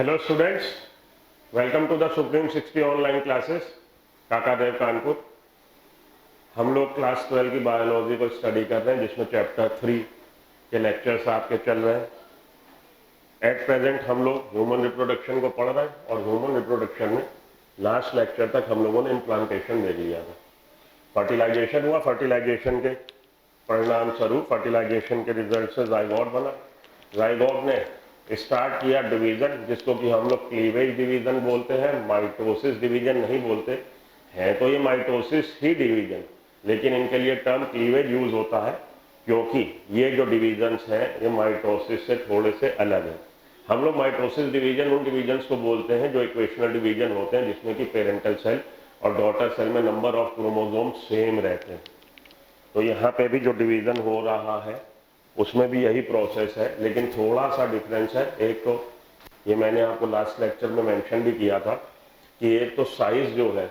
Hello students, welcome to the supreme 60 online classes Kakadeo Kanpur. हम लोग class 12 की बायोलॉजी को स्टडी कर रहे हैं, जिसमें चैप्टर 3 के लेक्चर्स आपके चल रहे हैं। एट प्रेजेंट हम लोग ह्यूमन रिप्रोडक्शन को पढ़ रहे हैं और ह्यूमन रिप्रोडक्शन में लास्ट लेक्चर तक हम लोगों ने इम्प्लांटेशन देख लिया था। फर्टिलाइजेशन हुआ, फर्टिलाइजेशन के परिणाम स्वरूप फर्टिलाइजेशन के रिजल्ट से जाइगोट बना। जाइगोट ने स्टार्ट किया डिवीजन, जिसको कि हम लोग क्लीवेज डिवीजन बोलते हैं, माइटोसिस डिवीजन नहीं बोलते हैं। तो ये माइटोसिस ही डिवीजन, लेकिन इनके लिए टर्म क्लीवेज यूज होता है, क्योंकि ये जो डिवीजन्स हैं ये माइटोसिस से थोड़े से अलग है। हम लोग माइटोसिस डिवीजन उन डिवीजन्स को बोलते हैं जो इक्वेशनल डिवीजन होते हैं, जिसमें कि पेरेंटल सेल और डॉटर सेल में नंबर ऑफ क्रोमोसोम सेम रहते हैं। तो यहाँ पे भी जो डिवीजन हो रहा है उसमें भी यही प्रोसेस है, लेकिन थोड़ा सा डिफरेंस है। एक तो ये मैंने आपको लास्ट लेक्चर में मेंशन भी किया था कि एक तो साइज जो है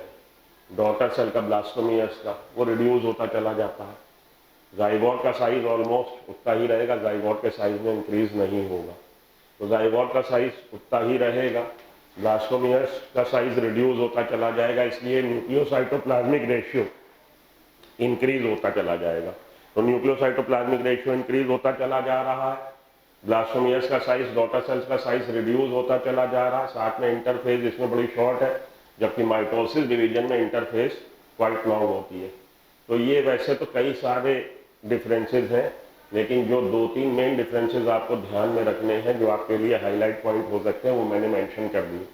डॉटर सेल का, ब्लास्टोमियस का, वो रिड्यूस होता चला जाता है। जाइगोट का साइज ऑलमोस्ट उतना ही रहेगा, जाइगोट के साइज में इंक्रीज नहीं होगा। तो जाइगोट का साइज उतना ही रहेगा, ब्लास्टोमियस का साइज रिड्यूस होता चला जाएगा, इसलिए न्यूक्लियोसाइटोप्लाज्मिक रेशियो इंक्रीज होता चला जाएगा। तो न्यूक्लियोसाइटोप्लाज्मिक रेशियो इंक्रीज होता चला जा रहा है, ब्लास्टोमियस का साइज, डॉटर सेल्स का साइज रिड्यूस होता चला जा रहा है, साथ में इंटरफेज इसमें बड़ी शॉर्ट है, जबकि माइटोसिस डिवीजन में इंटरफेस क्वाइट लॉन्ग होती है। तो ये वैसे तो कई सारे डिफरेंसेस हैं, लेकिन जो 2-3 मेन डिफरेंसेस आपको ध्यान में रखने हैं, जो आपके लिए हाईलाइट पॉइंट हो सकते हैं, वो मैंने मेंशन कर दिए।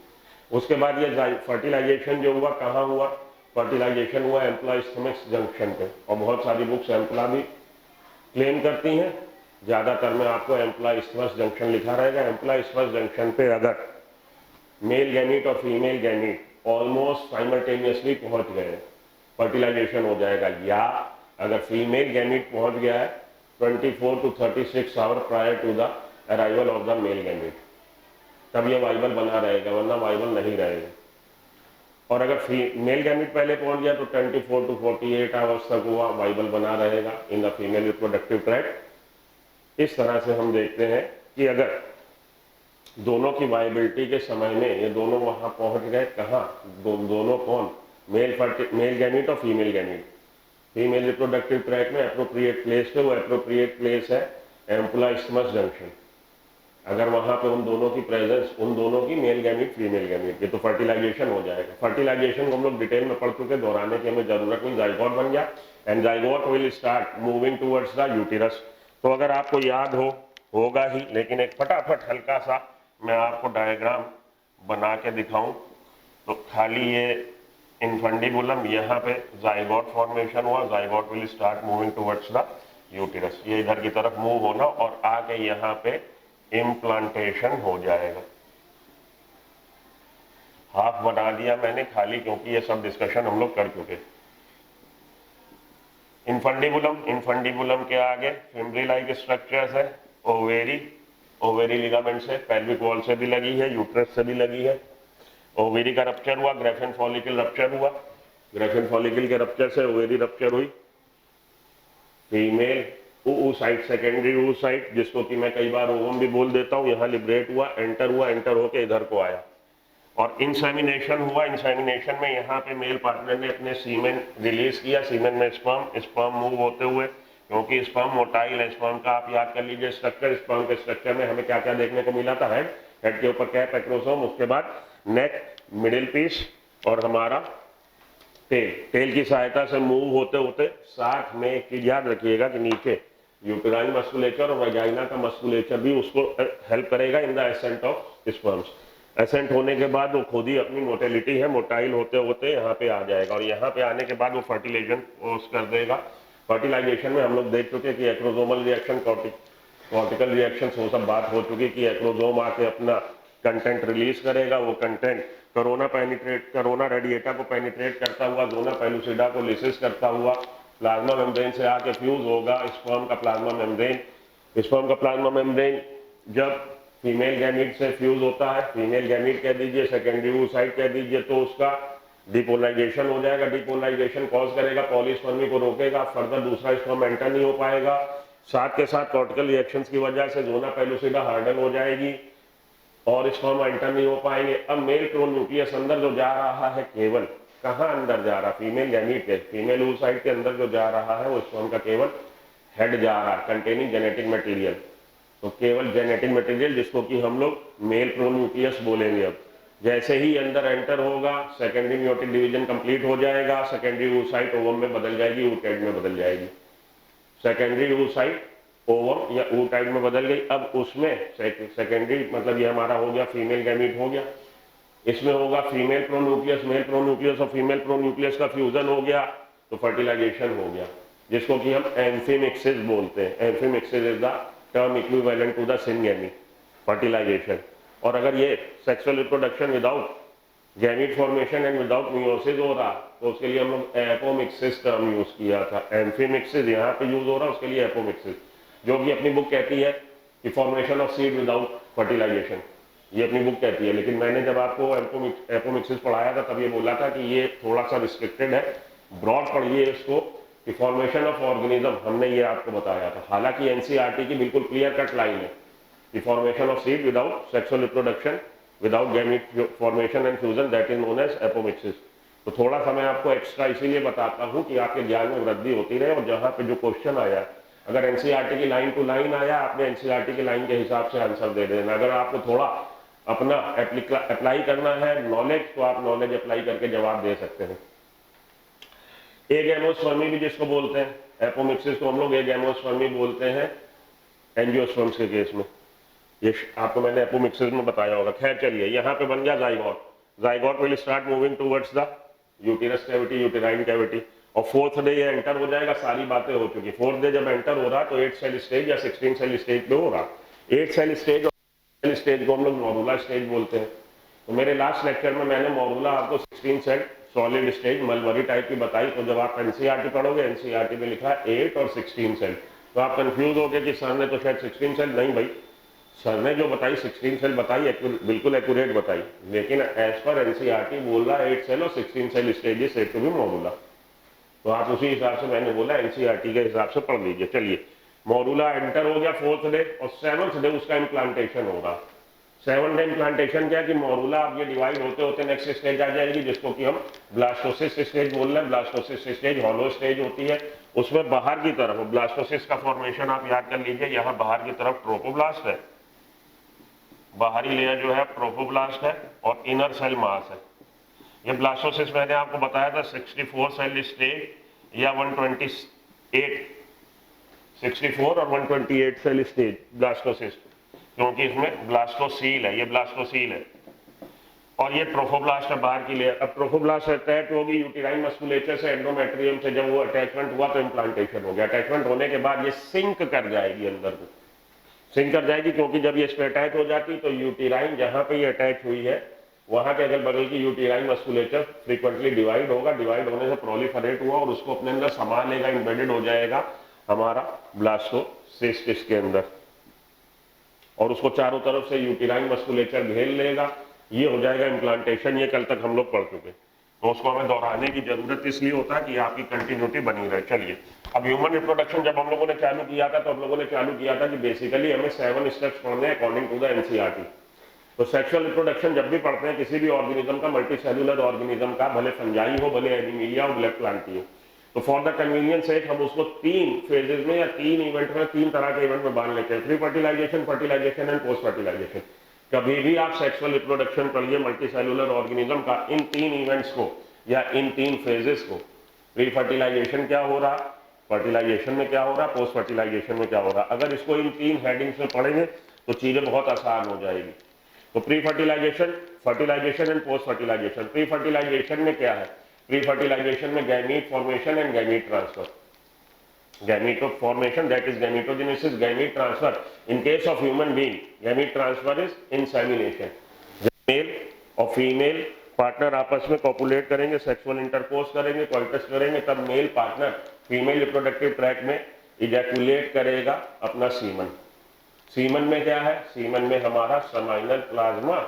उसके बाद ये फर्टिलाइजेशन जो हुआ, कहाँ हुआ? फर्टिलाइजेशन हुआ एम्प्लॉइस्थमिक्स जंक्शन पे, और बहुत सारी बुक्स एम्प्ला भी क्लेम करती हैं। ज़्यादातर में आपको एम्प्लॉइस्थमस जंक्शन लिखा रहेगा। एम्प्लॉइस्थमस जंक्शन पे अगर मेल गैमीट और फीमेल गैमीट ऑलमोस्ट साइमल्टेनियसली पहुंच गए, फर्टिलाइजेशन हो जाएगा। या अगर फीमेल गैमीट पहुंच गया है 24 to 36 hour prior to the arrival of the male gamete, तब ये वाइबल बना रहेगा, वरना वाइबल नहीं रहेगा। और अगर मेल गैमीट पहले पहुंच गया तो 24 to 48 आवर्स तक हुआ वाइबल बना रहेगा in the female reproductive tract. इस तरह से हम देखते हैं कि अगर दोनों की वाइबिलिटी के समय में ये दोनों वहां पहुंच गए, कहाँ? दोनों कौन? मेल गैमीट और female gamete. Female reproductive tract में अप्रोप्रिएट प्लेस पे, वो अप्रोप्रिएट प्लेस है एम्प्लॉइस्थमस जंक्शन। अगर वहां पे उन दोनों की प्रेजेंस, उन दोनों की मेल गैमीट फीमेल गैमीट, ये तो फर्टिलाइजेशन हो जाएगा। फर्टिलाइजेशन को हम लोग डिटेल में पढ़ चुके, दोहराने की हमें जरूरत नहीं। जाइगोट बन गया and zygote will start moving towards the uterus. तो अगर आपको याद होगा ही, लेकिन एक फटाफट हल्का सा मैं आपको डायग्राम बना के दिखाऊं तो खाली ये इनफंडिबुलम, यहाँ पे जाइगोट फॉर्मेशन हुआ, zygote will start moving towards the uterus, ये इधर की तरफ मूव होना और आके यहाँ पे इम्प्लांटेशन हो जाएगा। हाफ बना दिया मैंने खाली, क्योंकि ये सब डिस्कशन हम लोग कर चुके। इनफंडिबुलम के आगे फिम्बरी लाइक स्ट्रक्चर्स है, ओवेरी लिगामेंट से, पेल्विक वॉल से भी लगी है, यूट्रस से भी लगी है। ओवेरी का रप्चर हुआ, ग्रेफिन फॉलिकल रप्चर हुआ, ग्रेफिन फॉलिकल के रप्चर से ओवेरी रप्चर हुई। फीमेल oocyte, सेकेंडरी oocyte, जिसको कि मैं कई बार ओवम भी बोल देता हूँ, यहाँ लिबरेट हुआ, एंटर होके इधर को आया और इंसेमिनेशन हुआ। इंसेमिनेशन में यहाँ पे मेल पार्टनर ने अपने सीमेन रिलीज किया, सीमेन में स्पर्म मूव होते हुए, क्योंकि स्पर्म मोटाइल है। स्पर्म का आप याद कर लीजिए स्ट्रक्चर, स्पर्म के स्ट्रक्चर में हमें क्या क्या देखने को मिला था? हेड के ऊपर कैप, एक्रोसोम, उसके बाद नेक, मिडिल पीस और हमारा टेल की सहायता से मूव होते होते साथ में एक चीज याद रखिएगा कि नीचे यूटेराइन मस्कुलेचर और वजाइना का मस्कुलेचर भी उसको हेल्प करेगा in the ascent of sperms. Ascent होने के बाद वो खुद ही अपनी मोटेलिटी है, मोटाइल होते होते यहाँ पे आ जाएगा और यहाँ पे आने के बाद वो फर्टिलाइजेशन कर देगा। फर्टिलाइजेशन में हम लोग देख चुके कि एक्रोसोमल रिएक्शन, कॉर्टिकल रिएक्शन, वो सब बात हो चुकी कि एक्रोसोम आके अपना कंटेंट रिलीज करेगा। वो कंटेंट कोरोना रेडिएटा को पेनिट्रेट करता हुआ, जोना पेलुसिडा को लिसिस करता हुआ प्लाज्मा मेम्ब्रेन से आके फ्यूज होगा स्पर्म का प्लाज्मा मेम्ब्रेन। स्पर्म का प्लाज्मा मेम्ब्रेन जब फीमेल गैमीट से फ्यूज होता है, फीमेल गैमीट कह दीजिए, सेकेंडरी oocyte कह दीजिए, तो उसका डिपोलाइजेशन हो जाएगा। डिपोलाइजेशन कॉज करेगा पॉलीस्पर्मी को रोकेगा, फर्दर दूसरा स्पर्म एंटर नहीं हो पाएगा। साथ के साथ कॉर्टिकल रिएक्शंस की वजह से जोना पेलुसिडा हार्डन हो जाएगी, और स्पर्म एंटर नहीं हो पाएंगे। अब मेल प्रोन्यूक्लियस अंदर जो जा रहा है केवल कहाँ अंदर जा रहा, फीमेल गैमीट के फीमेल oocyte के अंदर जो जा रहा है वो स्पर्म का केवल हेड जा रहा है कंटेनिंग जेनेटिक मटेरियल। तो केवल जेनेटिक मटेरियल जिसको कि हम लोग मेल प्रोन्यूक्लियस बोलेंगे। अब जैसे ही अंदर एंटर होगा सेकेंडरी म्योटिक डिवीजन कंप्लीट हो जाएगा, सेकेंडरी oocyte ओवम में बदल जाएगी, oocyte में बदल जाएगी। सेकेंडरी oocyte ओवम या oocyte में बदल गई। अब उसमें सेकेंडरी मतलब ये हमारा हो गया फीमेल गैमीट हो गया, इसमें होगा फीमेल प्रोन्यूक्लियस, मेल प्रोन्यूक्लियस और फीमेल प्रोन्यूक्लियस का फ्यूजन हो गया तो फर्टिलाइजेशन हो गया, जिसको कि हम एम्फीमिक्सिस बोलते हैं। Amphimixis is the term equivalent to the syngamy fertilization. और अगर ये sexual reproduction without gamete formation and without meiosis हो रहा तो उसके लिए हम लोग एपोमिक्सिस टर्म यूज किया था। एम्फीमिक्सिस यहाँ पे यूज हो रहा है, उसके लिए एपोमिक्सिस, जो कि अपनी बुक कहती है कि formation of seed without fertilization, ये अपनी बुक कहती है। लेकिन मैंने जब आपको एपोमिक्सिस पढ़ाया था तब ये बोला था कि ये थोड़ा सा रिस्ट्रिक्टेड है, ब्रॉड पढ़िए इसको कि फॉर्मेशन ऑफ ऑर्गेनिज्म, हमने ये आपको बताया था। हालांकि एनसीईआरटी की बिल्कुल क्लियर कट लाइन है कि formation of seed without sexual reproduction without gamete formation and fusion that is known as apomixis. तो थोड़ा सा मैं आपको एक्स्ट्रा इसीलिए बताता हूँ कि आपके ज्ञान में वृद्धि होती रहे। और जहाँ पे जो क्वेश्चन आया, अगर एनसीईआरटी की लाइन टू लाइन आया, आपने एनसीईआरटी की लाइन के हिसाब से आंसर दे देना। अगर आपको थोड़ा अपना अप्लाई करना है नॉलेज, तो आप नॉलेज अप्लाई करके जवाब दे सकते हैं। एगैमोस्पर्मी भी जिसको बोलते हैं, एपोमिक्सिस को हम लोग एगैमोस्पर्मी बोलते हैं एंजियोस्पर्म्स के केस में। ये आपको मैंने एपोमिक्सिस में बताया होगा। खैर चलिए, यहाँ पे बन गया zygote. Zygote will start moving towards the uterus cavity, uterine cavity, और 4th डे ये एंटर हो जाएगा। सारी बातें हो चुकी। 4th डे जब एंटर हो रहा तो 8 सेल स्टेज या 16 सेल स्टेज पे हो रहा। 8 सेल स्टेज और स्टेज को हम लोग मॉडुला स्टेज बोलते हैं। तो मेरे लास्ट लेक्चर में मैंने मॉडुला आपको 16 cell solid stage mulberry type की बताई। तो जब आप एनसीईआरटी पढ़ोगे, एनसीईआरटी में लिखा है 8 और 16 सेल, तो आप कंफ्यूज हो गए कि सर ने तो शायद 16 सेल, नहीं भाई, सर ने जो बताई 16 सेल बताई, बिल्कुल एक्यूरेट बताई, लेकिन एज पर एनसीईआरटी बोल रहा है 8 सेल और 16 cell stages set to be morula. तो आप उसी हिसाब से मैंने बोला एनसीईआरटी के हिसाब से पढ़ लीजिए। चलिए, मॉडुला एंटर हो गया 4th डे, और 7th डे उसका इम्प्लांटेशन होगा। 7th डे इम्प्लांटेशन क्या है कि मॉडुला अब ये डिवाइड होते होते नेक्स्ट स्टेज आ जाएगी, जिसको कि हम ब्लास्टोसिस स्टेज बोल रहे हैं। ब्लास्टोसिस स्टेज हॉलो स्टेज होती है, उसमें बाहर की तरफ ब्लास्टोसिस का फॉर्मेशन आप याद कर लीजिए। यहाँ बाहर की तरफ ट्रोपोब्लास्ट है, बाहरी लेयर जो है ट्रोपोब्लास्ट है, और इनर सेल मास है। ये ब्लास्टोसिस मैंने आपको बताया था 64 सेल स्टेज या 128, 64 और 128 सेल स्टेज ब्लास्टोसिस, क्योंकि इसमें ब्लास्टोसील है, ये ब्लास्टोसील है, और ये ट्रोफोब्लास्ट है बाहर की लेयर। अब ट्रोफोब्लास्ट अटैच होगी यूटेराइन मस्कुलेचर से, एंडोमेट्रियम से। जब वो अटैचमेंट हुआ तो इम्प्लांटेशन हो गया। अटैचमेंट होने के बाद ये सिंक कर जाएगी अंदर को, सिंक कर जाएगी, क्योंकि जब ये इस पे अटैच हो जाती तो यूटेराइन जहां पे ये अटैच हुई है वहां के अगल बगल की यूटेराइन मस्कुलेचर फ्रीक्वेंटली डिवाइड होगा। डिवाइड होने से प्रोलिफरेट हुआ और उसको अपने अंदर समा लेगा, एम्बेडेड हो जाएगा हमारा ब्लास्टोसिस्ट के अंदर, और उसको चारों तरफ से यूटेराइन मस्कुलेचर घेर लेगा। ये हो जाएगा इम्प्लांटेशन। ये कल तक हम लोग पढ़ चुके, तो उसको हमें दोहराने की जरूरत इसलिए होता है कि आपकी कंटिन्यूटी बनी रहे। चलिए, अब ह्यूमन रिप्रोडक्शन जब हम लोगों ने चालू किया था तो हम लोगों ने चालू किया था कि बेसिकली हमें 7 स्टेप्स पढ़ने अकॉर्डिंग टू द एनसीईआरटी। तो सेक्सुअल रिप्रोडक्शन जब भी पढ़ते हैं किसी भी ऑर्गेनिज्म का, मल्टी सेलुलर ऑर्गेनिज्म का, भले फंजाई हो, भले एनिमिलिया हो, ब्लैक प्लांटी हो, तो फॉर द कन्वीनियंस एक हम उसको 3 फेजेस में या 3 इवेंट में, 3 तरह के इवेंट में बांध लेते हैं। Pre fertilization, fertilization and post fertilization. कभी भी आप सेक्सुअल रिप्रोडक्शन पढ़िए मल्टी सेलुलर ऑर्गेनिज्म का, इन 3 इवेंट्स को या इन 3 फेजेस को, प्री फर्टिलाइजेशन क्या हो रहा, फर्टिलाइजेशन में क्या हो रहा, पोस्ट फर्टिलाइजेशन में क्या हो रहा, अगर इसको इन 3 हेडिंग्स में पढ़ेंगे तो चीजें बहुत आसान हो जाएगी। तो pre fertilization, fertilization and post fertilization. Pre fertilization में क्या है? प्री फर्टिलाइजेशन में gamete formation and gamete transfer. Gamete formation that is gametogenesis, gamete transfer in case of human being, gamete transfer is insemination. Male और female partner आपस में copulate करेंगे, sexual intercourse करेंगे, contest करेंगे, तब male partner female reproductive tract में ejaculate करेगा अपना सीमन। सीमन में क्या है? सीमन में हमारा समाइनल प्लाज्मा,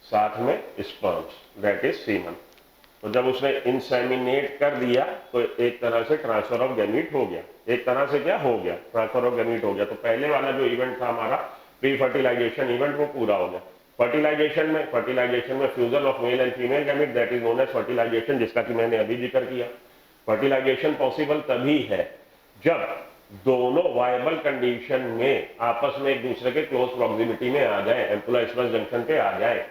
साथ में स्पर्म्स, दैट इज सीमन। तो जब उसने इंसेमिनेट कर दिया तो एक तरह से ट्रांसफर ऑफ गैमीट हो गया। एक तरह से क्या हो गया? ट्रांसफर ऑफ गैमीट हो गया। तो पहले वाला जो इवेंट था हमारा प्री फर्टिलाइजेशन इवेंट, वो पूरा हो गया। फर्टिलाइजेशन में fusion of male and female gamete, that is known as fertilization, जिसका कि मैंने अभी जिक्र किया। फर्टिलाइजेशन पॉसिबल तभी है जब दोनों वायबल कंडीशन में आपस में एक दूसरे के क्लोज प्रॉक्सिमिटी में आ जाए, एम्पुला स्पर्श जंक्शन पे आ जाए।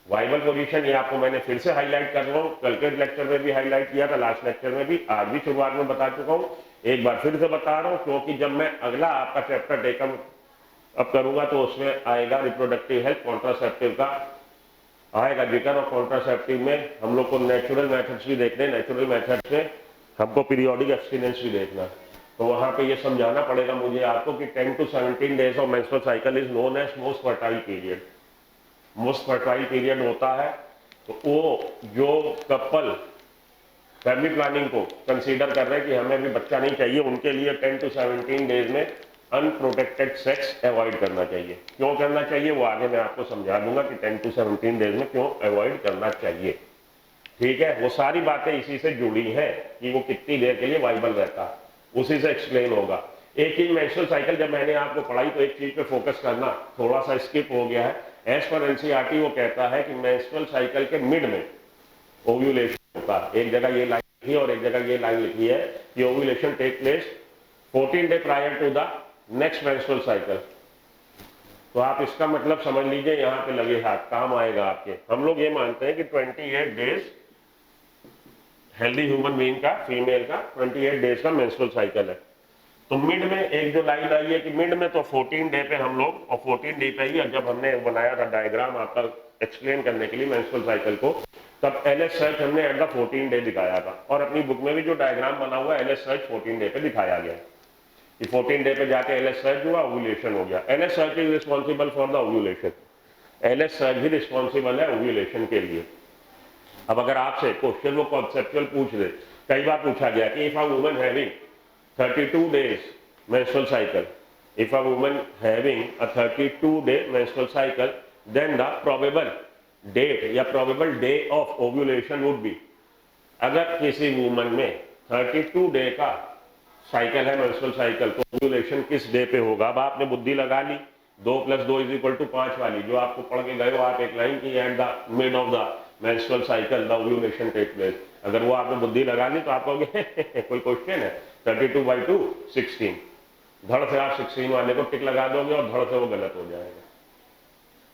वायबल पोजीशन ये आपको मैंने फिर से हाईलाइट कर रहा हूँ, कल के लेक्चर में भी हाईलाइट किया था, लास्ट लेक्चर में भी, आज भी शुरुआत में बता चुका हूँ, एक बार फिर से बता रहा हूँ, क्योंकि जब मैं अगला आपका चैप्टर टेकअप अब करूंगा तो उसमें आएगा रिप्रोडक्टिव हेल्थ, कॉन्ट्रासेप्टिव का आएगा जिक्र, और कॉन्ट्रासेप्टिव में हम लोग को नेचुरल मेथड्स भी देखने, नेचुरल मेथड्स में हमको पीरियोडिक एब्स्टिनेंस भी देखना, तो वहां पे ये समझाना पड़ेगा मुझे आपको कि 10 to 17 days of menstrual cycle is known as most fertile period. Most fertile period होता है तो वो जो कपल फैमिली प्लानिंग को कंसीडर कर रहे हैं कि हमें भी बच्चा नहीं चाहिए, उनके लिए 10 to 17 डेज में अनप्रोटेक्टेड सेक्स अवॉइड करना चाहिए। क्यों करना चाहिए वो आगे मैं आपको समझा दूंगा कि 10 to 17 डेज में क्यों अवॉइड करना चाहिए। ठीक है, वो सारी बातें इसी से जुड़ी हैं कि वो कितनी देर के लिए वाइबल रहता है, उसी से एक्सप्लेन होगा। एक ही मेंस्ट्रुअल साइकिल जब मैंने आपको पढ़ाई तो एक चीज पे फोकस करना थोड़ा सा स्किप हो गया है। एज पर एनसीईआरटी वो कहता है कि मेंस्ट्रुअल साइकिल के मिड में ओव्यूलेशन होता है। एक जगह ये लाइन लिखी है और एक जगह ये लाइन लिखी है कि ovulation take place 14 day prior to the next menstrual cycle. तो आप इसका मतलब समझ लीजिए, यहाँ पे लगे हाथ काम आएगा आपके। हम लोग ये मानते हैं कि 28 डेज हेल्दी ह्यूमन बीइंग का, फीमेल का 28 डेज का मेंस्ट्रुअल साइकिल है। तो मिड में एक जो लाइन आई है कि मिड में, तो 14 डे पे हम लोग, और 14 डे पे ही जब हमने बनाया था डायग्राम आपका एक्सप्लेन करने के लिए मेंस्ट्रुअल साइकिल को, तब एलएस सर्च हमने एट द 14 डे दिखाया था, और अपनी बुक में भी जो डायग्राम बना हुआ है एलएस सर्च 14 डे पे दिखाया गया कि 14 डे पे जाके एलएस सर्च हुआ, ओव्यूलेशन हो गया। LS search is responsible for the ovulation, LS search भी रिस्पॉन्सिबल है ओव्यूलेशन के लिए। अब अगर आपसे क्वेश्चन वो कॉन्सेप्चुअल पूछ दे, कई बार पूछा गया कि if a woman having 32 days menstrual cycle, if a woman having a 32 day menstrual cycle, then the probable date या probable day of ovulation would be, अगर किसी वुमन में 32 डे का साइकिल है मेंस्ट्रुअल साइकिल, तो ओव्यूलेशन किस day पे होगा। अब आपने बुद्धि लगा ली 2 + 2 = 5 वाली, जो आपको पढ़ के गए हो आप एक लाइन की, at the mid of the menstrual cycle the ovulation take place. अगर वो आपने बुद्धि लगा ली तो आप कहोगे कोई क्वेश्चन है, 32/2 16, धड़ से आप 16 वाले को टिक लगा दोगे और धड़ से वो गलत हो जाएगा।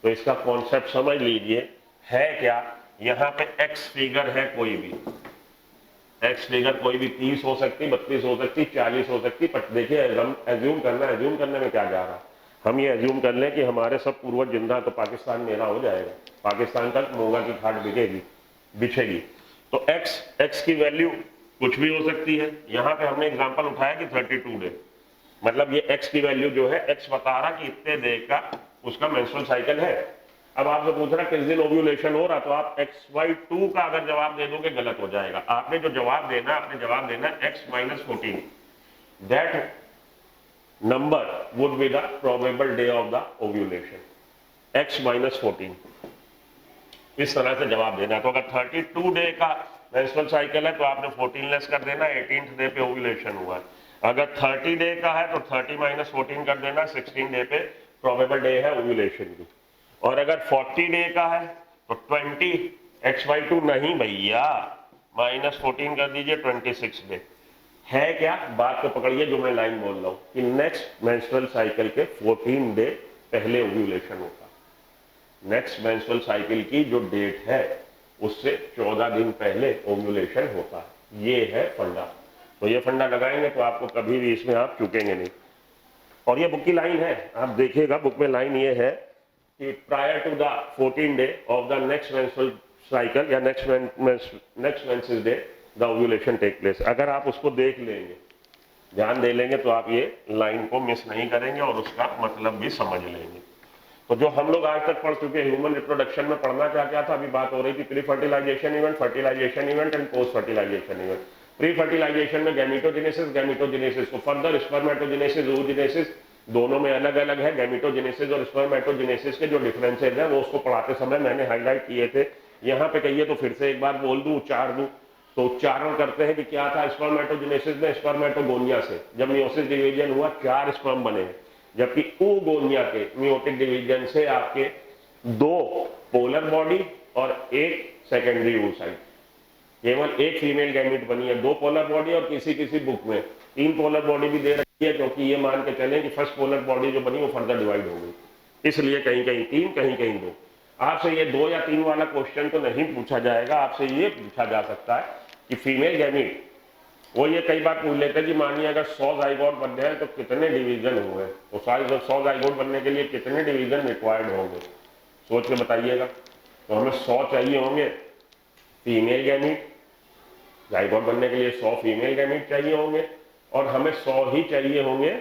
तो इसका कॉन्सेप्ट समझ लीजिए है क्या। यहाँ पे एक्स फिगर है कोई भी, एक्स फिगर कोई भी 30 हो सकती, 32 हो सकती, 40 हो सकती। पर देखिए एज्यूम करना, एज्यूम करने में क्या जा रहा, हम ये एज्यूम कर लें कि हमारे सब पूर्वज जिंदा, तो पाकिस्तान मेरा हो जाएगा, पाकिस्तान तक मोंगा की खाट बिछेगी। तो एक्स की वैल्यू कुछ भी हो सकती है। यहाँ पे हमने एग्जांपल उठाया कि 32 डे, मतलब ये एक्स की वैल्यू जो है, एक्स बता रहा कि इतने डे का उसका मेंस्ट्रुअल साइकिल है। अब आपसे पूछ रहा किस दिन ओव्यूलेशन हो रहा, तो आप x/2 का अगर जवाब दे दोगे गलत हो जाएगा। आपने जो जवाब देना, आपने जवाब देना x - 14, that number would be the probable day of the ovulation, x - 14, इस तरह से जवाब देना। तो अगर 32 डे का मेंस्ट्रुअल साइकिल है तो आपने 14 लेस कर देना, 18th डे पे ओव्यूलेशन हुआ। अगर 30 डे का है तो 30 - 14 कर देना, 16 डे पे प्रोबेबल डे है ओव्यूलेशन की। और अगर 40 डे का है तो 20 x/2 नहीं भैया, -14 कर दीजिए, 26 डे है। क्या बात को पकड़िए जो मैं लाइन बोल रहा हूँ कि नेक्स्ट मेंस्ट्रुअल साइकिल के 14 डे पहले ओव्यूलेशन होता है। नेक्स्ट मेंस्ट्रुअल साइकिल की जो डेट है उससे 14 दिन पहले ओव्यूलेशन होता है। ये है फंडा। तो ये फंडा लगाएंगे तो आपको कभी भी इसमें आप चूकेंगे नहीं। और ये बुक की लाइन है, आप देखिएगा बुक में लाइन ये है कि prior to the 14 day of the next menstrual cycle या next menses day the ovulation take place. अगर आप उसको देख लेंगे, ध्यान दे लेंगे, तो आप ये लाइन को मिस नहीं करेंगे और उसका मतलब भी समझ लेंगे। तो जो हम लोग आज तक पढ़ चुके ह्यूमन रिप्रोडक्शन में पढ़ना क्या था, अभी बात हो रही थी pre fertilization event, fertilization event and post fertilization event. Pre fertilization में गैमेटोजेनेसिस को फर्दर स्पर्मेटोजेनेसिस, oogenesis दोनों में अलग अलग है। गैमेटोजेनेसिस और स्पर्मेटोजेनेसिस के जो डिफरेंसेस हैं वो उसको पढ़ाते समय मैंने हाईलाइट किए थे। यहाँ पे कहिए तो फिर से एक बार बोल दूं, उच्चार दूं, तो उच्चारण करते हैं कि क्या था स्पर्मेटोजेनेसिस में, स्पर्मेटोगोनिया से जब मियोसिस डिवीजन हुआ 4 स्पर्म बने हैं, जबकि oogonia के मियोटिक डिवीजन से आपके 2 पोलर बॉडी और 1 सेकेंडरी oocyte। केवल 1 फीमेल गैमीट बनी है, 2 पोलर बॉडी और किसी बुक में 3 पोलर बॉडी भी दे रखी है, क्योंकि ये मान के चलें कि फर्स्ट पोलर बॉडी जो बनी वो फर्दर डिवाइड हो गई, इसलिए कहीं कहीं 3 कहीं कहीं 2। आपसे ये 2 या 3 वाला क्वेश्चन तो नहीं पूछा जाएगा, आपसे ये पूछा जा सकता है कि फीमेल गैमीट, वो ये कई बार पूछ लेते हैं कि मानिए अगर 100 जाइगोट बनने हैं तो कितने डिवीजन हुए, तो 100 जाइगोट बनने के लिए कितने डिवीजन रिक्वायर्ड होंगे, सोच के बताइएगा। तो हमें 100 चाहिए होंगे फीमेल गैमीट, जाइगोट बनने के लिए 100 फीमेल गैमीट चाहिए होंगे, और हमें 100 ही चाहिए होंगे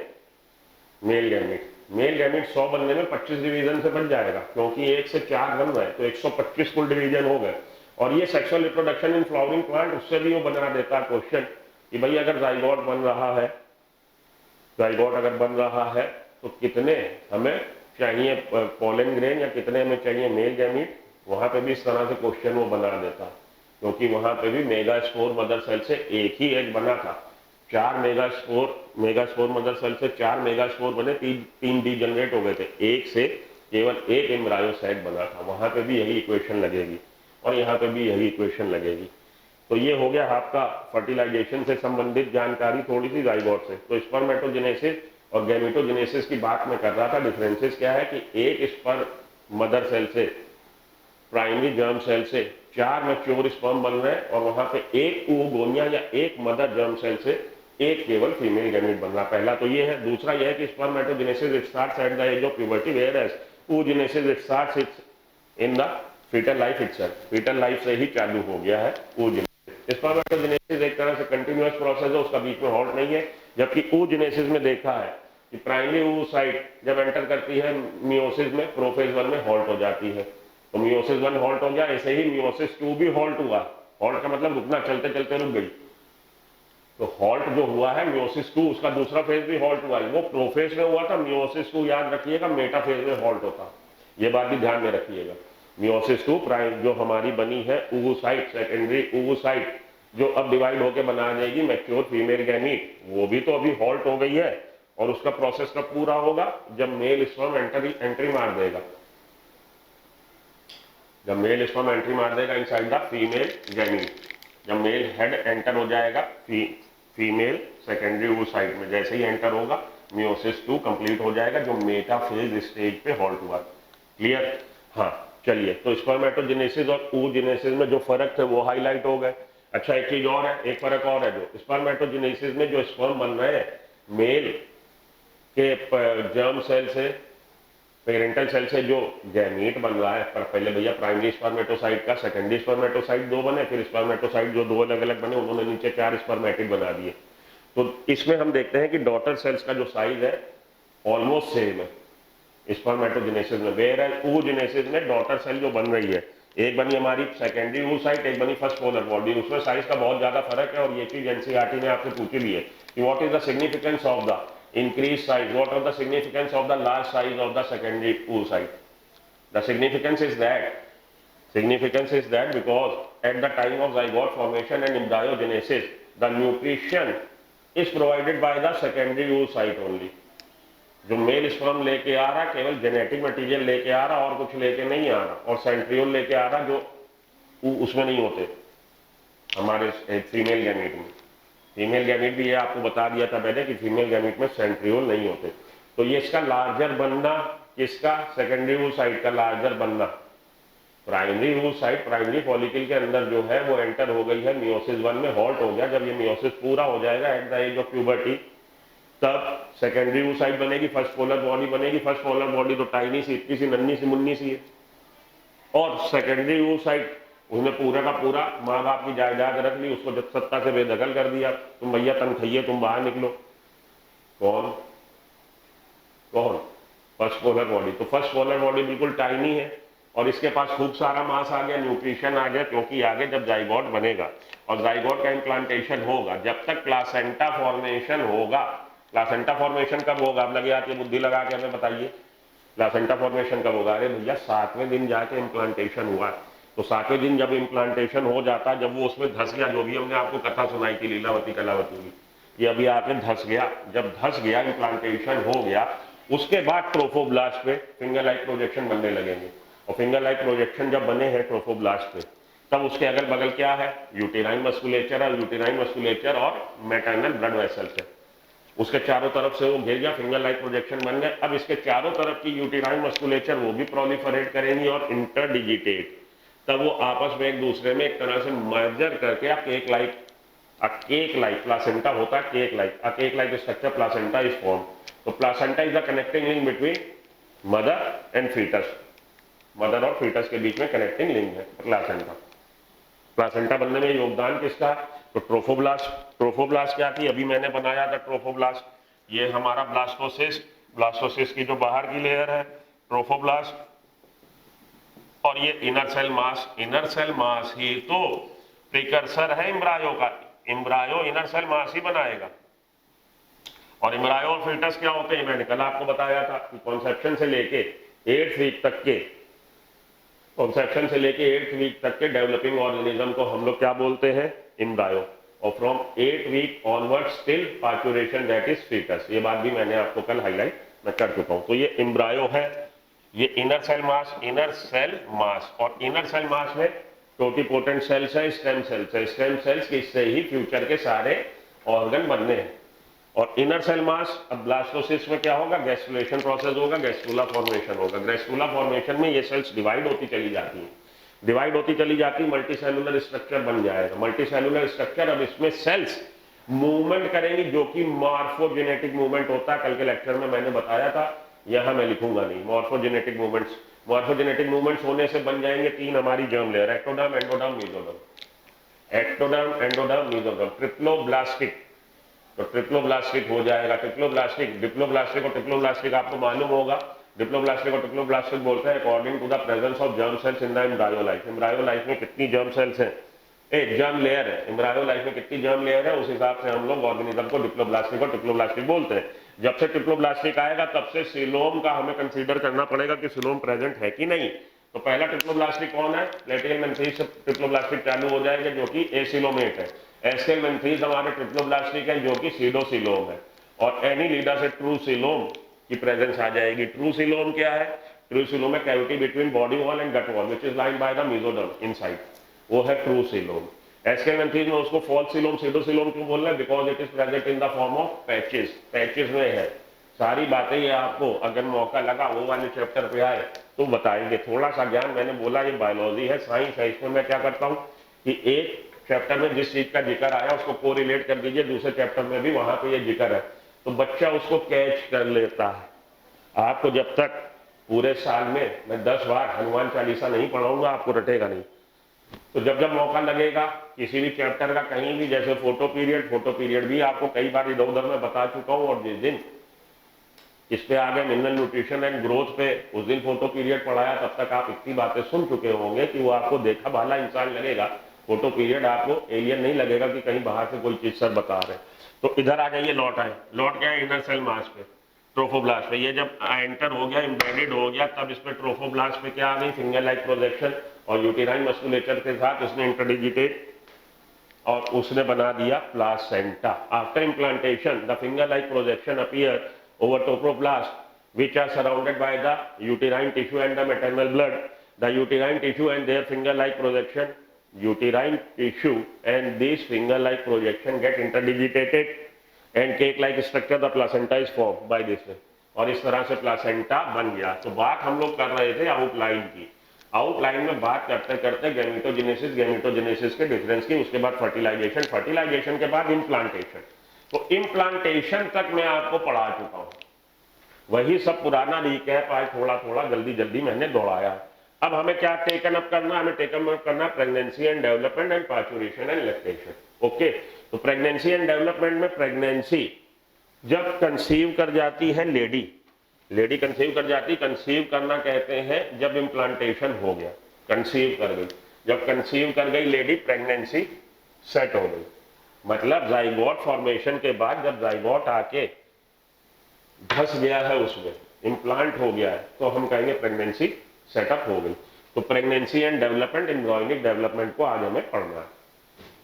मेल गैमीट। मेल गैमीट 100 बनने में 25 डिवीजन से बन जाएगा, क्योंकि 1 से 4 बन रहे हैं तो 125 कुल डिवीजन हो गए। और ये sexual reproduction in flowering plant, उससे भी वो बना देता है क्वेश्चन कि भाई अगर जाइगोट बन रहा है, जाइगोट अगर बन रहा है तो कितने हमें चाहिए पोलन ग्रेन, या कितने हमें चाहिए मेल गैमीट। वहां पे भी इस तरह से क्वेश्चन वो बना देता, क्योंकि वहां पे भी मेगास्पोर मदर सेल से एक ही एग बना था, 4 मेगास्पोर मदर सेल से 4 मेगास्पोर बने, 3 डीजनरेट हो गए थे, एक से केवल 1 एम्ब्रायोसाइट बना था। वहां पे भी यही इक्वेशन लगेगी और यहाँ पे भी यही इक्वेशन लगेगी। तो ये हो गया आपका फर्टिलाइजेशन से संबंधित जानकारी थोड़ी सी जाइगोट से। तो स्पर्मेटोजेनेसिस और गैमेटोजेनेसिस की बात मैं कर रहा था। डिफरेंसेस क्या है कि एक स्पर्म मदर सेल से, प्राइमरी जर्म सेल से 4 मैच्योर स्पर्म बन रहे हैं, और वहां पे 1 oogonia या 1 मदर जर्म सेल से 1 केवल फीमेल गैमीट बन रहा। पहला तो ये है। दूसरा यह है कि spermatogenesis starts at the age of puberty, whereas oogenesis starts in the foetal life itself. Foetal life से ही चालू हो गया है oogenesis। स्पर्मेटोजेनेसिस एक तरह से कंटिन्यूअस प्रोसेस है, उसका बीच में हॉल्ट नहीं है। जबकि oogenesis में देखा है कि प्राइमरी oocyte जब एंटर करती है मियोसिस में, प्रोफेज 1 में हॉल्ट हो जाती है। तो मियोसिस 1 हॉल्ट हो गया, ऐसे ही मियोसिस 2 भी हॉल्ट हुआ। हॉल्ट का मतलब रुकना, चलते चलते रुक गई। तो हॉल्ट जो हुआ है मियोसिस 2, उसका दूसरा फेज भी हॉल्ट हुआ है। वो प्रोफेज में हुआ था, मियोसिस 2 याद रखिएगा मेटाफेज में हॉल्ट होता। ये बात भी ध्यान में रखिएगा। मियोसिस 2 प्राइम जो हमारी बनी है oocyte, सेकेंडरी oocyte, जो अब डिवाइड होकर बना जाएगी मैच्योर फीमेल गैमीट, वो भी तो अभी हॉल्ट हो गई है। और उसका प्रोसेस कब पूरा होगा? जब मेल स्पर्म एंट्री मार देगा, जब मेल स्पर्म एंट्री मार देगा इनसाइड द फीमेल गैमीट, जब मेल हेड एंटर हो जाएगा फीमेल सेकेंडरी oocyte में, जैसे ही एंटर होगा मियोसिस 2 कंप्लीट हो जाएगा, जो मेटाफेज स्टेज पे हॉल्ट हुआ। क्लियर? हाँ, चलिए। तो स्पर्मेटोजेनेसिस और oogenesis में जो फर्क थे वो हाईलाइट हो गए। अच्छा, एक चीज और है, एक फर्क और है, जो स्पर्मेटोजेनेसिस में जो स्पर्म बन रहे हैं मेल के जर्म सेल से, पेरेंटल सेल से जो गैमीट बन रहा है, पर पहले भैया प्राइमरी स्पर्मेटोसाइट का सेकेंडरी स्पर्मेटोसाइट 2 बने, फिर स्पर्मेटोसाइट जो 2 अलग अलग बने उन्होंने नीचे 4 स्पर्मेटिड बना दिए। तो इसमें हम देखते हैं कि डॉटर सेल्स का जो साइज है ऑलमोस्ट सेम है स्पर्मेटोजेनेसिस में, वेयर oogenesis में डॉटर सेल जो बन रही है, एक बनी हमारी सेकेंडरी oocyte, एक बनी फर्स्ट पोलर बॉडी, उसमें साइज का बहुत ज्यादा फर्क है। और ये चीज एनसीईआरटी ने आपसे पूछी भी है कि what is the significance of the increased size, what are the significance of the large size of the secondary oocyte? The significance is that because at the time of zygote formation and embryogenesis the nutrition is provided by the secondary oocyte only। जो mail sperm लेके आ रहा केवल genetic material लेके आ रहा और कुछ लेके नहीं आ रहा, और सेंट्रियोल लेके आ रहा जो उसमें नहीं होते हमारे फीमेल गैमीट में। फीमेल गैमीट भी ये आपको बता दिया था मैंने कि फीमेल गैमीट में सेंट्रियोल नहीं होते। तो ये इसका लार्जर बनना, किसका? सेकेंडरी oocyte का लार्जर बनना। प्राइमरी oocyte प्राइमरी फॉलिकल के अंदर जो है वो एंटर हो गई है मियोसिस 1 में, हॉल्ट हो गया। जब ये मियोसिस पूरा हो जाएगा at the age of puberty, तब सेकेंडरी oocyte बनेगी, फर्स्ट पोलर बॉडी बनेगी। फर्स्ट पोलर बॉडी तो टाइनी सी, इतनी सी, नन्ही सी, मुन्नी सी है। और सेकेंडरी oocyte उसने पूरा का पूरा माँ बाप की जायदाद रख ली, उसको जब सत्ता से बेदखल कर दिया, तुम भैया तनखइये, तुम बाहर निकलो। कौन? First polar body. तो फर्स्ट पोलर बॉडी बिल्कुल टाइनी है और इसके पास खूब सारा मास आ गया, न्यूट्रिशन आ गया, क्योंकि आगे जब जाइगोट बनेगा और जाइगोट का इम्प्लांटेशन होगा, जब तक प्लासेंटा फॉर्मेशन होगा। प्लासेंटा फॉर्मेशन कब होगा? अब लगे आती बुद्धि लगा के हमें बताइए, प्लासेंटा फॉर्मेशन कब होगा? अरे भैया 7वें दिन जाके इम्प्लांटेशन हुआ। तो 7वें दिन जब इम्प्लांटेशन हो जाता, जब वो उसमें धस गया, जो भी हमने आपको कथा सुनाई थी लीलावती कलावती की, ये अभी आके धस गया, जब धस गया इम्प्लांटेशन हो गया, उसके बाद ट्रोफोब्लास्ट पे फिंगर लाइक प्रोजेक्शन बनने लगेंगे। और फिंगर लाइक प्रोजेक्शन जब बने हैं ट्रोफोब्लास्ट में, तब उसके अगल बगल क्या है, यूटेराइन मस्कुलेचर, और यूटेराइन मस्कुलेचर और मैटरनल ब्लड वेसल्स है। उसके चारों तरफ से वो घिर गया, फिंगर लाइक प्रोजेक्शन बन गए। अब इसके चारों तरफ की यूटेराइन मस्कुलेचर वो भी प्रोलिफरेट करेंगी और इंटरडिजिटेट, तब वो आपस में एक दूसरे में एक तरह से मर्जर करके आप केक लाइक प्लासेंटा होता है, cake like structure placenta is form. तो placenta is the connecting link between mother and foetus, mother और फीटस के बीच में कनेक्टिंग लिंक है प्लासेंटा। प्लासेंटा बनने में योगदान किसका, तो ट्रोफोब्लास्ट क्या थी, अभी मैंने बनाया था ट्रोफोब्लास्ट, ये हमारा ब्लास्टोसिस्ट की जो बाहर की लेयर है ट्रोफोब्लास्ट, और ये इनर सेल मास ही तो प्रिकर्सर है एम्ब्रायो का, एम्ब्रायो इनर सेल मास ही बनाएगा। और एम्ब्रायो और फीटस क्या होते हैं, मैंने कल आपको बताया था कि कॉन्सेप्शन से लेके 8th वीक तक के डेवलपिंग ऑर्गेनिज्म को हम लोग क्या बोलते हैं, एम्ब्रायो, और from 8th week onwards till parturition that is foetus. ये बात भी मैंने आपको कल हाईलाइट मैं कर चुका हूं। तो ये एम्ब्रायो है, ये इनर सेल मास, और इनर सेल मास में टोटिपोटेंट सेल्स है, स्टेम सेल्स के, इससे ही फ्यूचर के सारे ऑर्गन बनने हैं। और इनर सेल मास, अब ब्लास्टोसिस्ट में क्या होगा, गैस्ट्रुलेशन प्रोसेस होगा, गैस्ट्रुला फॉर्मेशन होगा। गैस्ट्रुला फॉर्मेशन में ये सेल्स डिवाइड होती चली जाती है, मल्टी सेलुलर स्ट्रक्चर बन जाएगा। मल्टी सेलुलर स्ट्रक्चर, अब इसमें सेल्स मूवमेंट करेंगी जो कि मॉर्फोजेनेटिक मूवमेंट होता है। कल के लेक्चर में मैंने बताया था, यहां मैं लिखूंगा नहीं, मॉर्फोजेनेटिक मूवमेंट्स होने से बन जाएंगे 3 हमारी germ layer, ectoderm, endoderm, mesoderm, triploblastic. तो ट्रिप्लोब्लास्टिक हो जाएगा, डिप्लोब्लास्टिक और ट्रिप्लोब्लास्टिक आपको मालूम होगा। डिप्लोब्लास्टिक और ट्रिप्लोब्लास्टिक बोलते हैं according to the presence of germ cells in the embryo life. Embryo life में कितनी जर्म सेल्स हैं, एक जर्म लेयर है, एम्ब्रायो लाइफ में कितनी जर्म लेयर है, उस हिसाब से हम लोग ऑर्गेनिज्म को डिप्लोब्लास्टिक और ट्रिप्लोब्लास्टिक बोलते हैं। जब से ट्रिप्लोब्लास्टिक आएगा तब से सिलोम का हमें कंसीडर करना पड़ेगा कि सिलोम प्रेजेंट है कि नहीं। तो पहला ट्रिप्लोब्लास्टिक कौन है, प्लेटियलमेंथ्रीज से ट्रिप्लोब्लास्टिक चालू हो जाएगा जो कि एसिलोमेट है। एस्केलमेंथ्रीज हमारे ट्रिप्लोब्लास्टिक है जो कि सीडोसिलोम है, और एनीलिडा से ट्रू सिलोम की प्रेजेंस आ जाएगी। ट्रू सिलोम क्या है, ट्रू सिलोम है cavity between body wall and gut wall which is lined by the mesoderm inside, वो है ट्रू सिलोम। एस्केलमेंथ्रीज में उसको फॉल्स सिलोम, सीडोसिलोम क्यों बोल रहे हैं, because it is present in the form of patches में है। सारी बातें ये आपको अगर मौका लगा वो वाले चैप्टर पे आए तो बताएंगे। थोड़ा सा ज्ञान, मैंने बोला ये बायोलॉजी है, साइंस है, इसमें मैं क्या करता हूँ कि एक चैप्टर में जिस चीज का जिक्र आया उसको कोरिलेट कर दीजिए दूसरे चैप्टर में भी, वहां पे ये जिक्र है, तो बच्चा उसको कैच कर लेता है। आपको जब तक पूरे साल में मैं 10 बार हनुमान चालीसा नहीं पढ़ाऊंगा आपको रटेगा नहीं। तो जब जब मौका लगेगा किसी भी चैप्टर का कहीं भी, जैसे फोटो पीरियड भी आपको कई बार इधर उधर मैं बता चुका हूँ, और जिस दिन इस पे आगे मिनरल न्यूट्रिशन एंड ग्रोथ पे उस दिन फोटो पीरियड पढ़ाया, तब तक आप इतनी बातें सुन चुके होंगे कि वो आपको देखा भाला इंसान लगेगा। फोटो पीरियड आपको एलियन नहीं लगेगा कि कहीं बाहर से कोई चीज सर बता रहे। तो इधर आ जाइए, लौट गया इनर सेल मास पे, ट्रोफोब्लास्ट पे। ये जब एंटर हो गया, एम्बेडेड हो गया, तब इसमें ट्रोफोब्लास्ट पे क्या आ गई, फिंगर लाइक प्रोजेक्शन, और यूटेराइन मस्कुलेचर के साथ उसने इंटरडिजिटेट और उसने बना दिया placenta. After implantation the finger like projection appear over trophoblast which are surrounded by the uterine tissue and the maternal blood. The uterine tissue and their finger-like projection, these finger-like projection get interdigitated and cake-like structure the placenta is formed by this way. और इस तरह से placenta बन गया। तो बात हम लोग कर रहे थे आउटलाइन की। आउटलाइन में बात करते करते गैमेटोजेनेसिस के डिफरेंस की, उसके बाद फर्टिलाइजेशन के बाद इम्प्लांटेशन। तो इम्प्लांटेशन तक मैं आपको पढ़ा चुका हूं, वही सब पुराना रिकैप आज थोड़ा थोड़ा जल्दी मैंने दोहराया। अब हमें क्या टेकन अप करना, हमें टेकन अप करना pregnancy and development and parturition and lactation. Okay, तो प्रेगनेंसी एंड डेवलपमेंट में, प्रेगनेंसी जब कंसीव कर जाती है लेडी कंसीव कर जाती, कंसीव करना कहते हैं जब इम्प्लांटेशन हो गया, कंसीव कर गई। जब कंसीव कर गई लेडी, प्रेगनेंसी सेट हो गई, मतलब जाइगोट फॉर्मेशन के बाद जब जाइगोट आके धस गया है, उसमें इम्प्लांट हो गया है, तो हम कहेंगे प्रेगनेंसी सेटअप हो गई। तो pregnancy and development, embryonic development को आज हमें पढ़ना है।